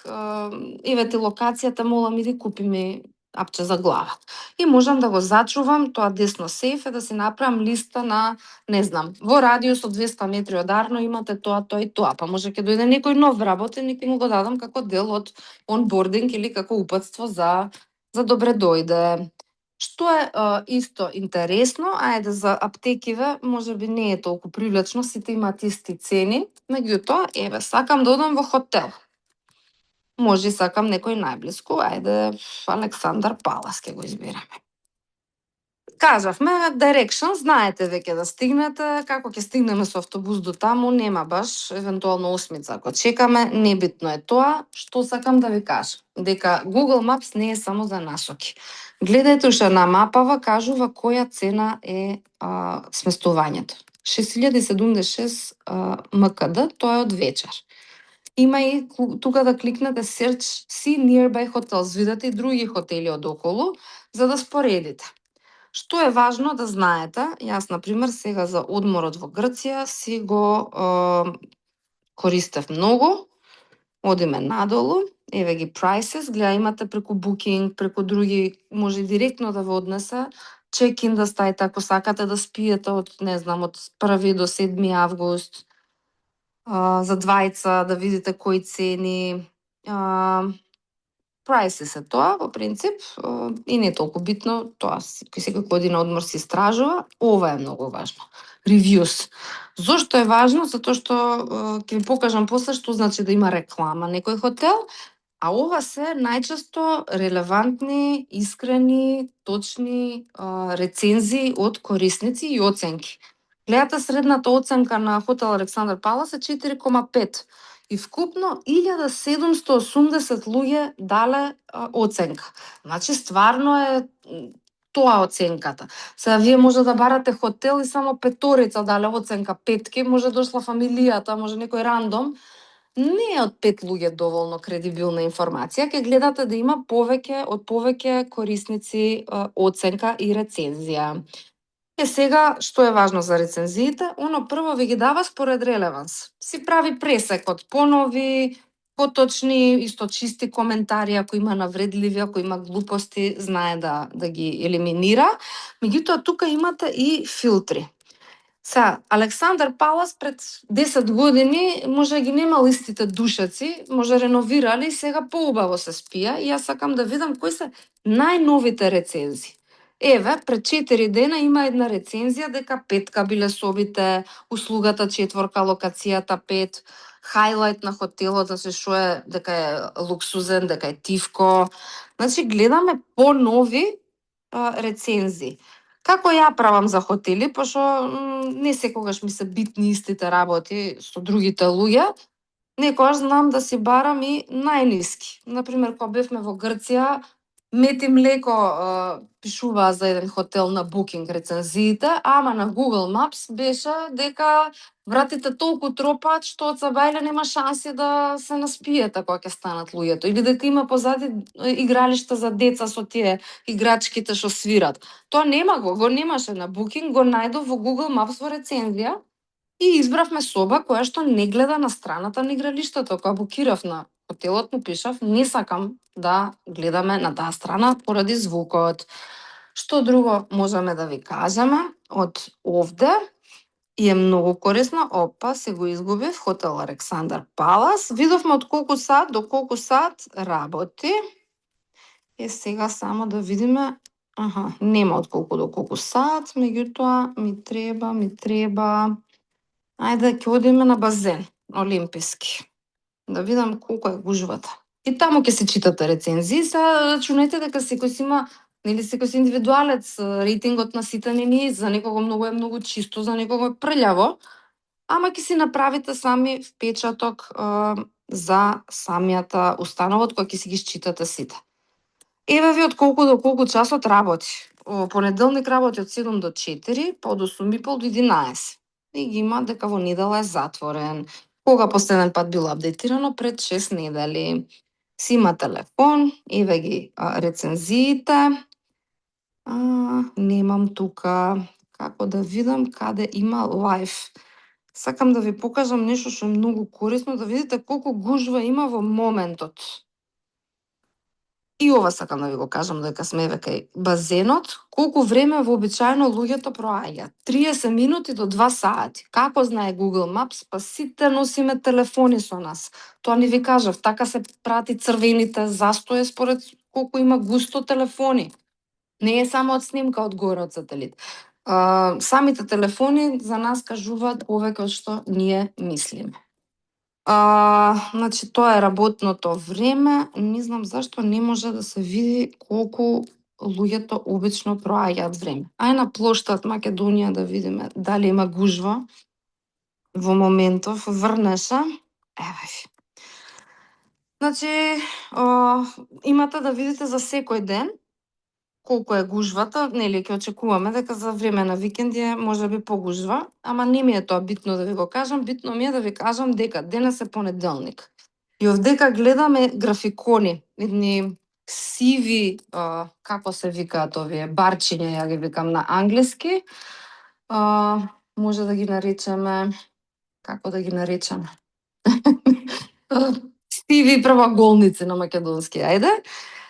еве ти локацијата, молам иди купи ми апче за глава. И можам да го зачувам, тоа десно сейф е да си направам листа на, не знам, во радиус од 200 метри од Арно имате тоа, тоа и тоа, па може ќе дојде некој нов вработеник и му го дадам како дел од онбординг или како упатство за добре дојде. Што е исто интересно, ајде за аптекиве, можеби не е толку привлечно, сите имаат исти цени, меѓутоа, еве, сакам да одам во хотел. Може и сакам некој најблиску, ајде Александар Палас ќе го избереме. Кажавме, direction, знаете веќе да стигнете, како ќе стигнеме со автобус до таму, нема баш, евентуално осмица ако чекаме, небитно е тоа. Што сакам да ви кажам? Дека Google Maps не е само за насоки. Гледајте уште на мапава, кажува која цена е сместувањето. 6076 МКД, тоа е од вечер. Има и тука да кликнете Search See Nearby Hotels, видите и други хотели од околу, за да споредите. Што е важно да знаете, јас, например, сега за одморот во Грција си го користев многу, одиме надолу, еве ги prices, гледа имате преку Booking, преку други, може директно да ве однесе, check-in да ставите ако сакате да спиете од, не знам, од 1 до 7 август, за двајца да видите кои цени, Прайси се тоа, во принцип, и не е толку битно, тоа секој година одмор се истражува. Ова е многу важно. Reviews. Зошто е важно? Затоа што ќе ви покажам после што значи да има реклама некој хотел, а ова се најчесто релевантни, искрени, точни рецензии од корисници и оценки. Гледате, средната оценка на хотел Александар Палас е 4,5 и вкупно 1780 луѓе дале оценка. Значи стварно е тоа оценката. Сега вие може да барате хотел и само петорица дале оценка 5, може дошла фамилијата, може некој рандом. Не е од 5 луѓе доволно кредибилна информација, ќе гледате да има повеќе корисници оценка и рецензија. Сега, што е важно за рецензиите? Оно прво ви ги дава според релеванс. Си прави пресек од понови, поточни, исто чисти коментари, ако има навредливи, ако има глупости, знае да ги елиминира. Меѓутоа, тука имате и филтри. Александар Палас пред 10 години може ги немал истите душеци, може реновирали, сега поубаво се спија и јас сакам да видам кои се најновите рецензии. Еве, пред 4 дена има една рецензија дека 5 биле собите, услугата 4, локацијата 5, хајлајт на хотелот, значи што е дека е луксузен, дека е тивко. Значи гледаме понови рецензии. Како ја правам за хотели, пошто не секогаш ми се битни истите работи со другите луѓе, некогаш знам да си барам и најниски. Например, кога бевме во Грција, Мети Млеко пишуваа за еден хотел на Booking рецензиите, ама на Google Maps беше дека вратите толку тропаат што од Сабајле нема шанси да се наспиете кога ќе станат луѓето, или дека има позади игралишта за деца со тие играчките што свират. Тоа нема го немаше на Booking, го најдов во Google Maps во рецензија и избравме соба која што не гледа на страната на игралиштето. Кога букирав на хотелот му пишав, не сакам да гледаме на таа страна поради звукот. Што друго можеме да ви кажеме од овде? И е многу корисно. Опа, се го изгубив. Хотел Александар Палас. Видовме од колку сат до колку сат работи. Сега само да видиме. Нема од колку до колку сат, меѓутоа ми треба. Ајде ќе одиме на базен, олимписки. Да видам колку е гужвата. И таму ќе се читате рецензии. Рачунајте дека секој си има, нели секој си индивидуалец, рейтингот на сите не за некого е многу чисто, за некого е прљаво, ама ќе си направите сами впечаток за самијата установа кога ќе си ги считате сите. Еве ви од колку до колку часот работи. Понеделник работи од 7 до 4, па од 8:30 до 11. И ги има дека во недела е затворен. Кога последен пат било апдейтирано? Пред 6 недели. Си има телефон, еве ги рецензиите. Немам тука. Како да видам каде има лайф. Сакам да ви покажам нешто што е многу корисно, да видите колку гужва има во моментот. И ова сакам да ви го кажам дека сме кај базенот, колку време вообичаено луѓето проаѓаат. 30 минути до 2 сати. Како знае Google Maps? Па сите носиме телефони со нас. Тоа не ви кажав, така се прати црвените застои според колку има густо телефони. Не е само од снимка од горе од сателит. Самите телефони за нас кажуваат повеќе од што ние мислиме. Значи, тоа е работното време. Не знам зашто не може да се види колку луѓето обично проаѓаат време. Ај на плоштад Македонија да видиме дали има гужва. Во моментов врнеше. Еве ви. Значи, имате да видите за секој ден колку е гужвата, нели ќе очекуваме дека за време на викенди е можеби погужва, ама не ми е тоа битно да ви го кажам, битно ми е да ви кажам дека денес е понеделник. И овдека гледаме графикони, едни сиви, како се викаат овие, барчиња, ја ги викам на англиски. Може да ги наречеме, како да ги наречеме? Сиви правоаголници на македонски, ајде.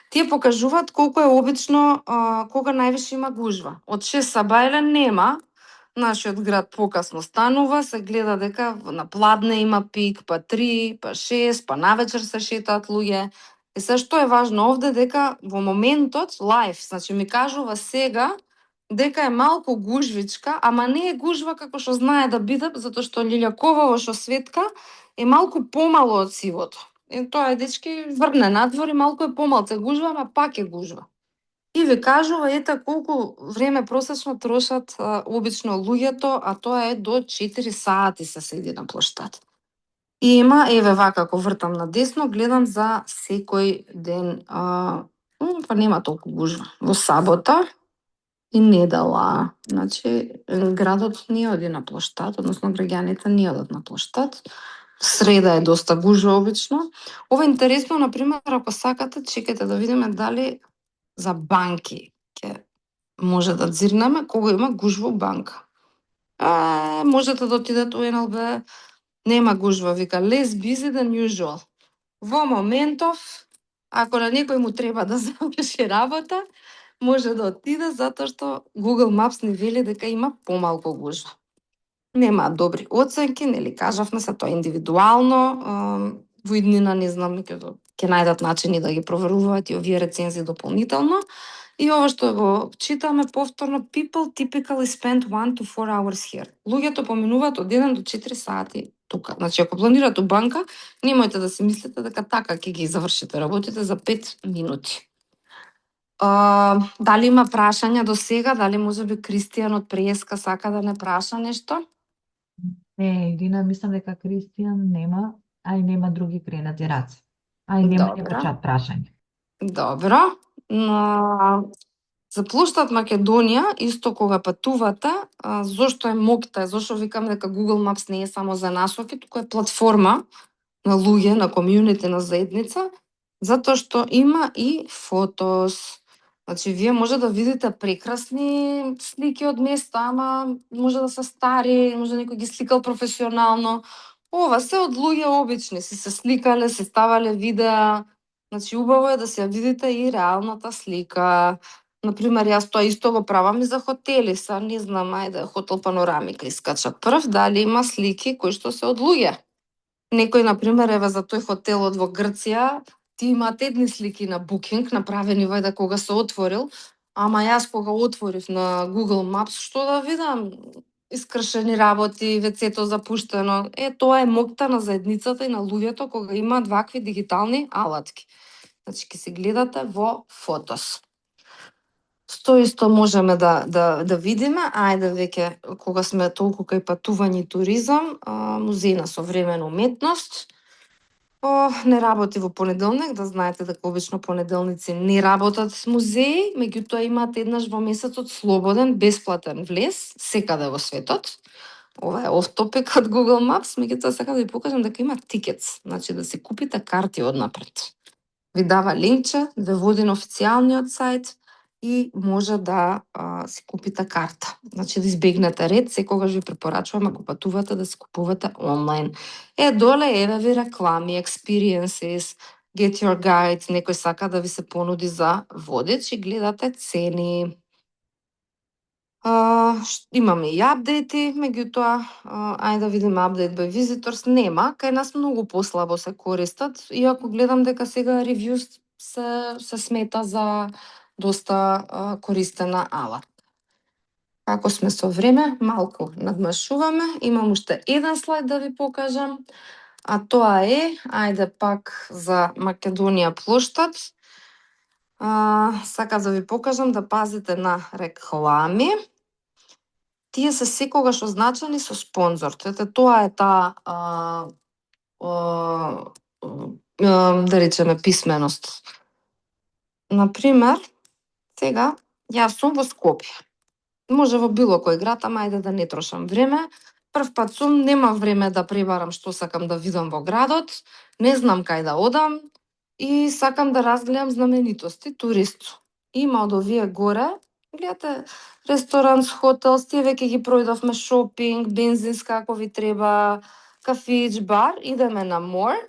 Тие покажуваат колку е обично, кога највише има гужва. Од 6 Сабајле нема, нашиот град покасно станува, се гледа дека на Пладне има пик, па 3, па 6, па навечер се шетаат луѓе. И се што е важно овде дека во моментот лајф, значи ми кажува сега дека е малку гужвичка, ама не е гужва како што знае да биде, затоа што лилјаково што светка е малку помало од сивото. И тоа е дечки врне надвор и малку е помалце гужва, ама пак е гужва. И ви кажува ете колку време просечно трошат обично луѓето, а тоа е до 4 сати се седи на плоштад. И има, еве вака, ако вртам на десно, гледам за секој ден, па нема толку гужва. Во сабота и недела, значи градот не оди на плоштад, односно граѓаните не одат на плоштад. Среда е доста гужва обично. Ова е интересно, например, ако сакате, чекате да видиме дали за банки ќе може да дзирнеме кога има гужва у банка. Можете да отидете у НЛБ, нема гужва, вика less busy than usual. Во моментов, ако на некој му треба да заврши работа, може да отиде затоа што Google Maps ни вели дека има помалку гужва. Нема добри оценки, нели кажавме се тоа индивидуално, во иднина не знам ќе најдат начини да ги проверуваат и овие рецензии дополнително. И ова што го читаме повторно, people typically spend 1 to 4 hours here. Луѓето поминуваат од 1 до 4 сати тука. Значи, ако планирате у банка, немојте да си мислите дека така ќе ги завршите работите за 5 минути. Дали има прашања до сега? Дали можеби Кристијан од Преска сака да не праша нешто? Не, Ирина, мислам дека Кристијан нема, а и нема други кренати раце. А и нема Добра. некој чат прашање. Добро. За плоштад Македонија, исто кога патувате, зошто е мокта, зошто викам дека Google Maps не е само за насоки, туку е платформа на луѓе, на комјунити, на заедница, затоа што има и фотос. Значи, вие може да видите прекрасни слики од места, ама може да се стари, може некој ги сликал професионално. Ова се од луѓе обични, се сликале, се ставале видеа. Значи, убаво е да се ја видите и реалната слика. Например, јас тоа исто го правам и за хотели, са не знам, ајде, хотел Панорамика искача прв, дали има слики кои што се од луѓе. Некој, например, еве за тој хотелот во Грција, ти имаат едни слики на Booking, направени вајде кога се отворил, ама јас кога отворив на Google Maps, што да видам? Искршени работи, вецето запуштено. Тоа е мокта на заедницата и на луѓето кога имаат вакви дигитални алатки. Значи, ќе си гледате во фотос. Што исто можеме да видиме, ајде веќе кога сме толку кај патување и туризам, музеј на современа уметност, не работи во понеделник, да знаете дека обично понеделници не работат музеи, меѓутоа имаат еднаш во месецот слободен, бесплатен влез, секаде во светот. Ова е off topic од Google Maps, меѓутоа сакам да ви покажам дека има тикетс, значи да се купите карти однапред. Ви дава линкче, ве води на официјалниот сајт и може да си купите карта. Значи да избегнете ред, секогаш ви препорачувам ако патувате да си купувате онлайн. Доле еве ви реклами, experiences, get your guide, некој сака да ви се понуди за водеч и гледате цени. Имаме и апдејти, меѓутоа, ајде да видиме апдейт by visitors, нема, кај нас многу послабо се користат, иако гледам дека сега reviews се смета за доста користена алат. Како сме со време, малку надмашуваме, имам уште еден слайд да ви покажам, а тоа е, ајде пак за Македонија плоштад, сакам да ви покажам да пазите на реклами. Тие се секогаш означени со спонзор. Тоа е таа да речеме писменост. Например, сега јас сум во Скопје. Може во било кој град, ама ајде да не трошам време. Прв пат сум, немам време да пребарам што сакам да видам во градот, не знам кај да одам и сакам да разгледам знаменитости, турист. Има од овие горе, гледате, ресторанс, хотел, тие веќе ги пројдовме, шопинг, бензинска ако ви треба, кафич, бар, идеме на more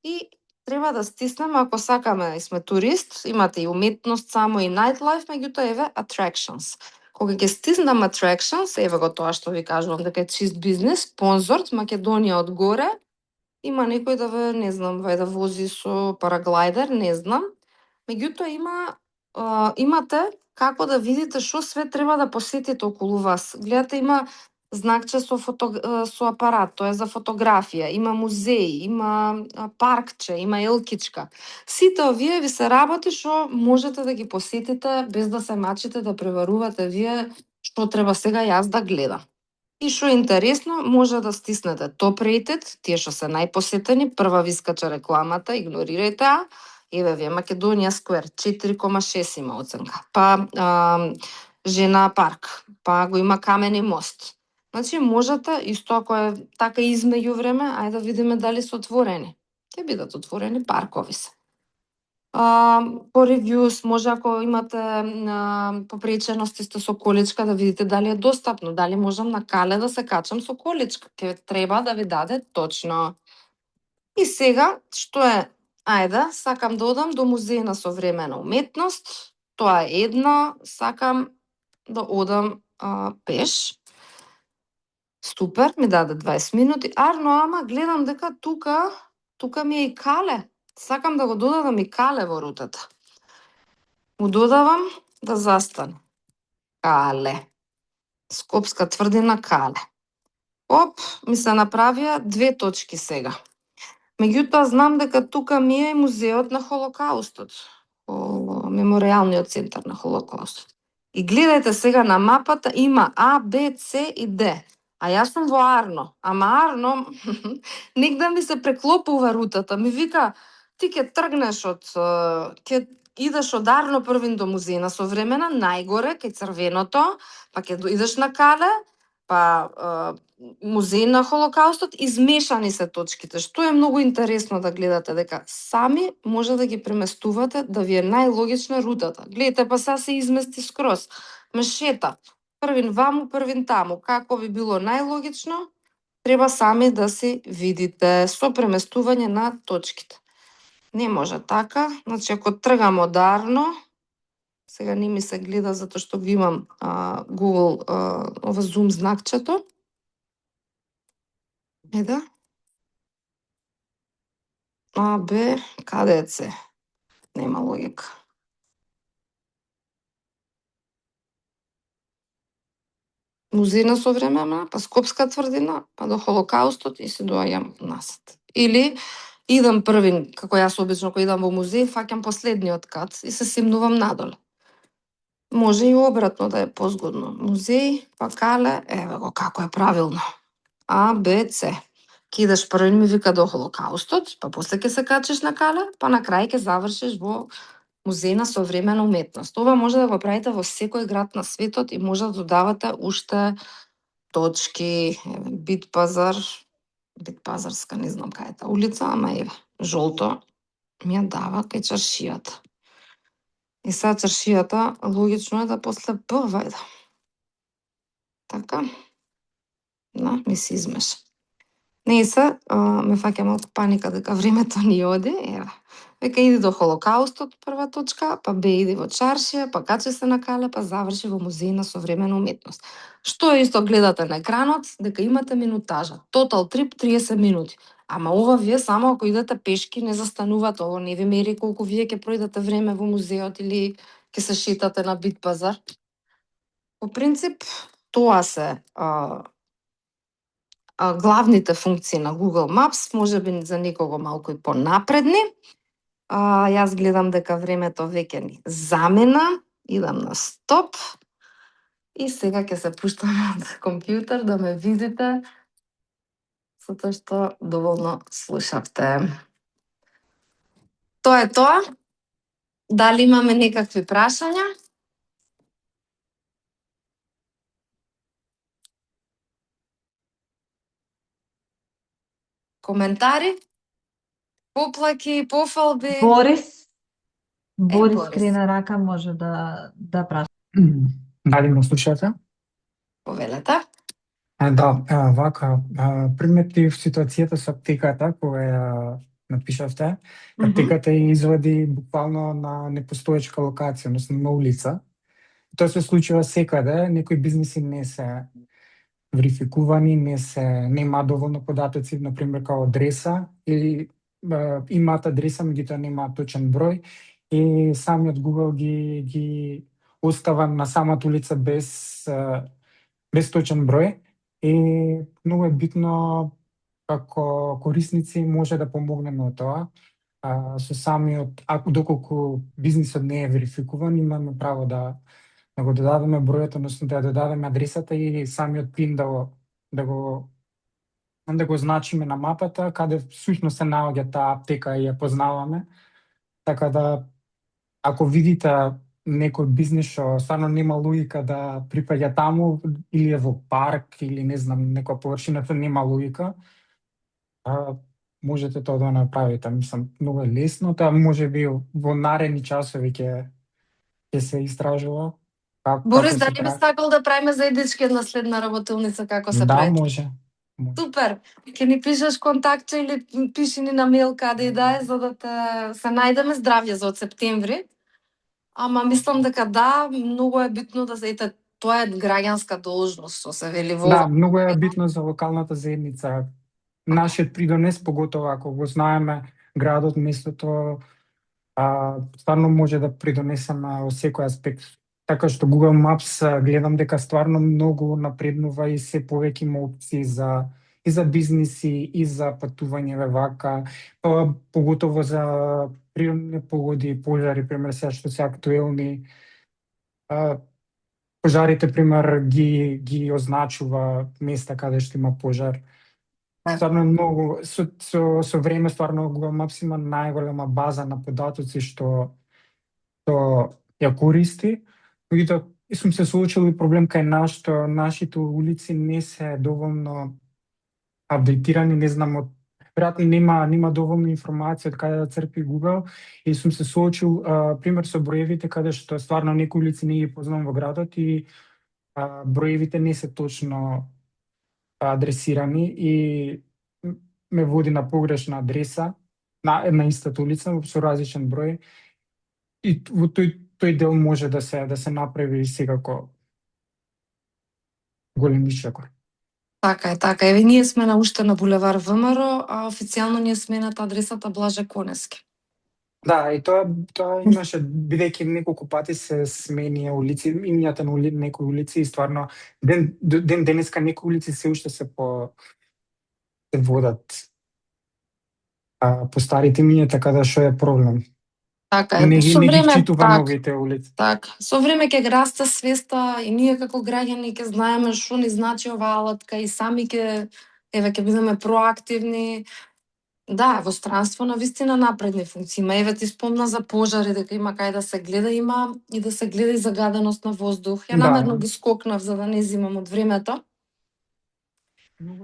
и треба да стиснеме ако сакаме и сме турист, имате и уметност само и nightlife, меѓутоа еве attractions. Кога ќе стиснам attractions, еве го тоа што ви кажувам дека е чист бизнес, спонзорд, Македонија од горе, има некој да ве, не знам, да вози со параглайдер, не знам. Меѓутоа имате како да видите што све треба да посетите околу вас. Гледате, има знакче со апарат, тоа е за фотографија, има музеј, има паркче, има елкичка. Сите овие ви се работи што можете да ги посетите без да се мачите да преварувате вие што треба сега јас да гледам. И што е интересно, може да стиснете топ рейтед, тие што се најпосетени, прва ви скача рекламата, игнорирајте ја. Еве вие Македонија Сквер 4,6 има оценка. Па Жена парк, па го има Камени мост. Значи можете, исто ако е така измеѓу време, ајде да видиме дали се отворени. Ќе бидат отворени паркови се. По ревјус, може ако имате попречености сте со количка да видите дали е достапно, дали можам на Кале да се качам со количка. Ќе треба да ви даде точно. И сега, што е, ајде, сакам да одам до Музеј на современа уметност, тоа е едно, сакам да одам пеш. Супер, ми даде 20 минути. Арно, ама гледам дека тука ми е и Кале. Сакам да го додадам и Кале во рутата. Му додавам да застане. Кале. Скопска тврдина Кале. Оп, ми се направија 2 точки сега. Меѓутоа знам дека тука ми е музеот на Холокаустот. Меморијалниот центар на Холокаустот. И гледајте сега на мапата има А, Б, С и Д. А јас сум во Арно. Ама Арно негде ми се преклопува рутата. Ми вика, ти ќе тргнеш ќе идеш од Арно првин до Музеј на современа, најгоре, кај црвеното, па ќе идеш на Кале, па Музеј на Холокаустот, измешани се точките, што е многу интересно да гледате, дека сами може да ги преместувате да ви е најлогична рутата. Гледате, па сега се измести скроз. Ме шета. Првин ваму, првин таму. Како би било најлогично, треба сами да си видите со преместување на точките. Не може така, значи ако тргам од Арно, сега не ми се гледа затоа што го имам Google ова Zoom знакчето. Еда. А, Б, каде е С? Нема логика. Музеј на современа, па Скопска тврдина, па до Холокаустот и се доаѓам насад. Или идам првин, како јас обично кога идам во музеј, фаќам последниот кат и се симнувам надоле. Може и обратно да е позгодно. Музеј, па Кале, еве го како е правилно. А, Б, С. Ке идеш првин, ми вика до Холокаустот, па после ќе се качиш на Кале, па на крај ќе завршиш во Музеј на современа уметност. Ова може да го правите во секој град на светот и може да додавате уште точки, Битпазарска, не знам кај е таа улица, ама еве, жолто ми ја дава кај чаршијата. И сега чаршијата, логично е да после П, вајде. Така. Ми се измеша. Не се, ме фаќа малку паника дека времето ни оди, еве. Века иди до Холокаустот, прва точка, па Б иди во чаршија, па качи се на Кале, па заврши во Музеј на современа уметност. Што исто гледате на екранот, дека имате минутажа. Тотал трип 30 минути. Ама ова вие само ако идете пешки не застанувате, ово не ви мери колку вие ќе пројдете време во музеот или ќе се шетате на Битпазар. По принцип, тоа се главните функции на Google Maps, може би за некого малку и понапредни. Јас гледам дека времето веќе ни замина, идам на стоп и сега ќе се пуштам од компјутер да ме видите, затоа што доволно слушавте. Тоа е тоа. Дали имаме некакви прашања? Коментари? Поплаки, пофалби? Борис Борис. скрена рака, може да праша. Дали ме слушате? Повелете. Да, вака, приметив ситуацијата со аптеката која ја напишавте. Аптеката ја извади буквално на непостоечка локација, односно на улица. Тоа се случува секаде, некои бизниси не се верификувани, нема доволно податоци, например као адреса или имаат адреса, меѓутоа немаат точен број и самиот Google ги остава на самата улица без точен број и многу е битно како корисници може да помогнеме од тоа. Со самиот, доколку бизнисот не е верификуван, имаме право да го додадеме бројот, односно да ја додадеме адресата и самиот пин да го значиме на мапата, каде всушност се наоѓа таа аптека и ја познаваме. Така да, ако видите некој бизнис што стварно нема логика да припаѓа таму, или е во парк, или не знам, некоја површина што нема логика, можете тоа да направите. Мислам, многу е лесно, тоа можеби во наредни часови ќе се истражува. Борис, Како се дали би прави? сакал да правиме заеднички една следна работилница како се Да, прави? може. Супер. Ќе ни пишеш контактче или пиши ни на мејл каде и да е, за да те се најдеме. Здравје за од септември. Ама мислам дека да, многу е битно да се тоа е граѓанска должност, што се вели во Да, многу е битно за локалната заедница. Нашиот придонес, поготово ако го знаеме градот, местото, стварно може да придонесеме во секој аспект. Така што Google Maps гледам дека стварно многу напреднува и се повеќе има опции и за бизниси, и за патување вака, поготово за природни погоди, пожари, пример сега што се актуелни. Пожарите, пример, ги означува места каде што има пожар. Стварно многу со време стварно Google Maps има најголема база на податоци што ја користи. Меѓутоа сум се соочил и проблем кај нас што нашите улици не се доволно апдейтирани, не знам, веројатно нема доволно информација од каде да црпи Google и сум се соочил пример со броевите каде што стварно некои улици не ги познавам во градот и броевите не се точно адресирани и ме води на погрешна адреса на една истата улица со различен број и во тој дел може да се направи секако голем ишакор. Така е, така. Еве ние сме уште на булевар ВМРО, а официјално ние смената адресата Блаже Конески. Да, и тоа имаше, бидејќи неколку пати се сменија улици, имињата на некои улици и стварно ден денеска некои улици се уште се водат по старите имиња, така да што е проблем. Така е. Не ги читува така, новите улици. така. Со време ќе расте свеста и ние како граѓани ќе знаеме што ни значи оваа алатка и сами ќе бидеме проактивни. Да, во странство на вистина напредни функции. Ма еве ти спомна за пожари, дека има кај да се гледа, има и да се гледа и загаденост на воздух. Ја намерно ги скокнав за да не зимам од времето.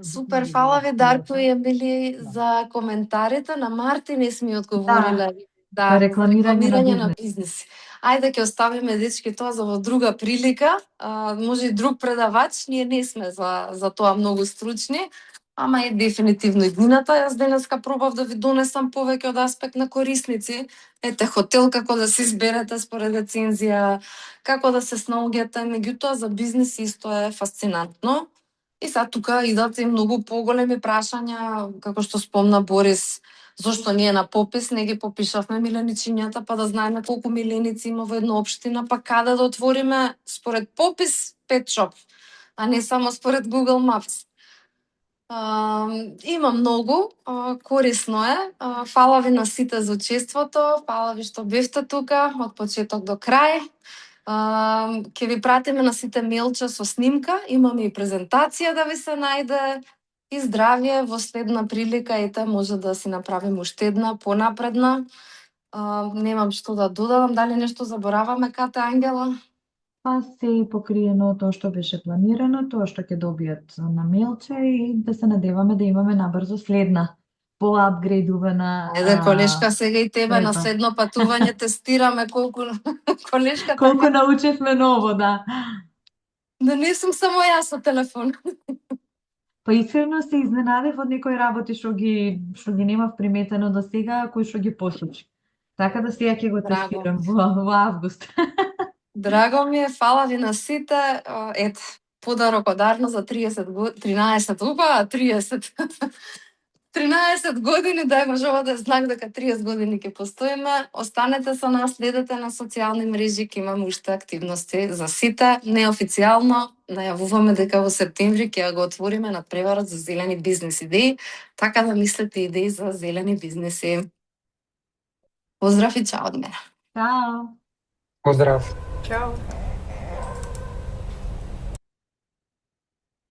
Супер, фала ви Дарко и Емили за коментарите. На Марти не сме одговориле. за рекламирање на бизнис. Ајде ќе оставиме дечки тоа за во друга прилика. Може и друг предавач, ние не сме за тоа многу стручни. Ама е дефинитивно иднината. Јас денеска пробав да ви донесам повеќе од аспект на корисници. Ете, хотел како да се изберете според рецензија, како да се снаоѓате, меѓутоа за бизнис исто е фасцинантно. И сега тука идат и многу поголеми прашања, како што спомна Борис, зошто ние на попис не ги попишавме миленичињата, па да знаеме колку миленици има во една општина, па каде да отвориме според попис pet shop, а не само според Google Maps. Има многу, корисно е. Фала ви на сите за учеството, фала ви што бевте тука од почеток до крај. Ќе ви пратиме на сите мејлче со снимка, имаме и презентација да ви се најде и здравје во следна прилика, ете може да си направиме уште една понапредна. Немам што да додадам, дали нешто забораваме, Кате, Ангела? Па се покриено тоа што беше планирано, тоа што ќе добијат на мејлче и да се надеваме да имаме набрзо следна поапгрейдувана. Еде, колешка, сега и тебе на ето. следно патување тестираме колку колешката Колку научевме ново, да. Да не сум само јас со телефон. Па искрено се изненадев од некои работи што ги немав приметено до сега, кои што ги послушав. Така да сега ќе го Драго. тестирам во август. Драго ми е, фала ви на сите. Ете, подарок од Арно за 30 13 години, дај можева да е знак дека 30 години ќе постоиме. Останете со нас, следете на социјални мрежи, ќе имаме уште активности за сите. Неофицијално најавуваме дека во септември ќе го отвориме надпреварот за зелени бизнес идеи, така да мислете идеи за зелени бизнеси. Поздрав и чао од мене. Чао! Поздрав. Чао!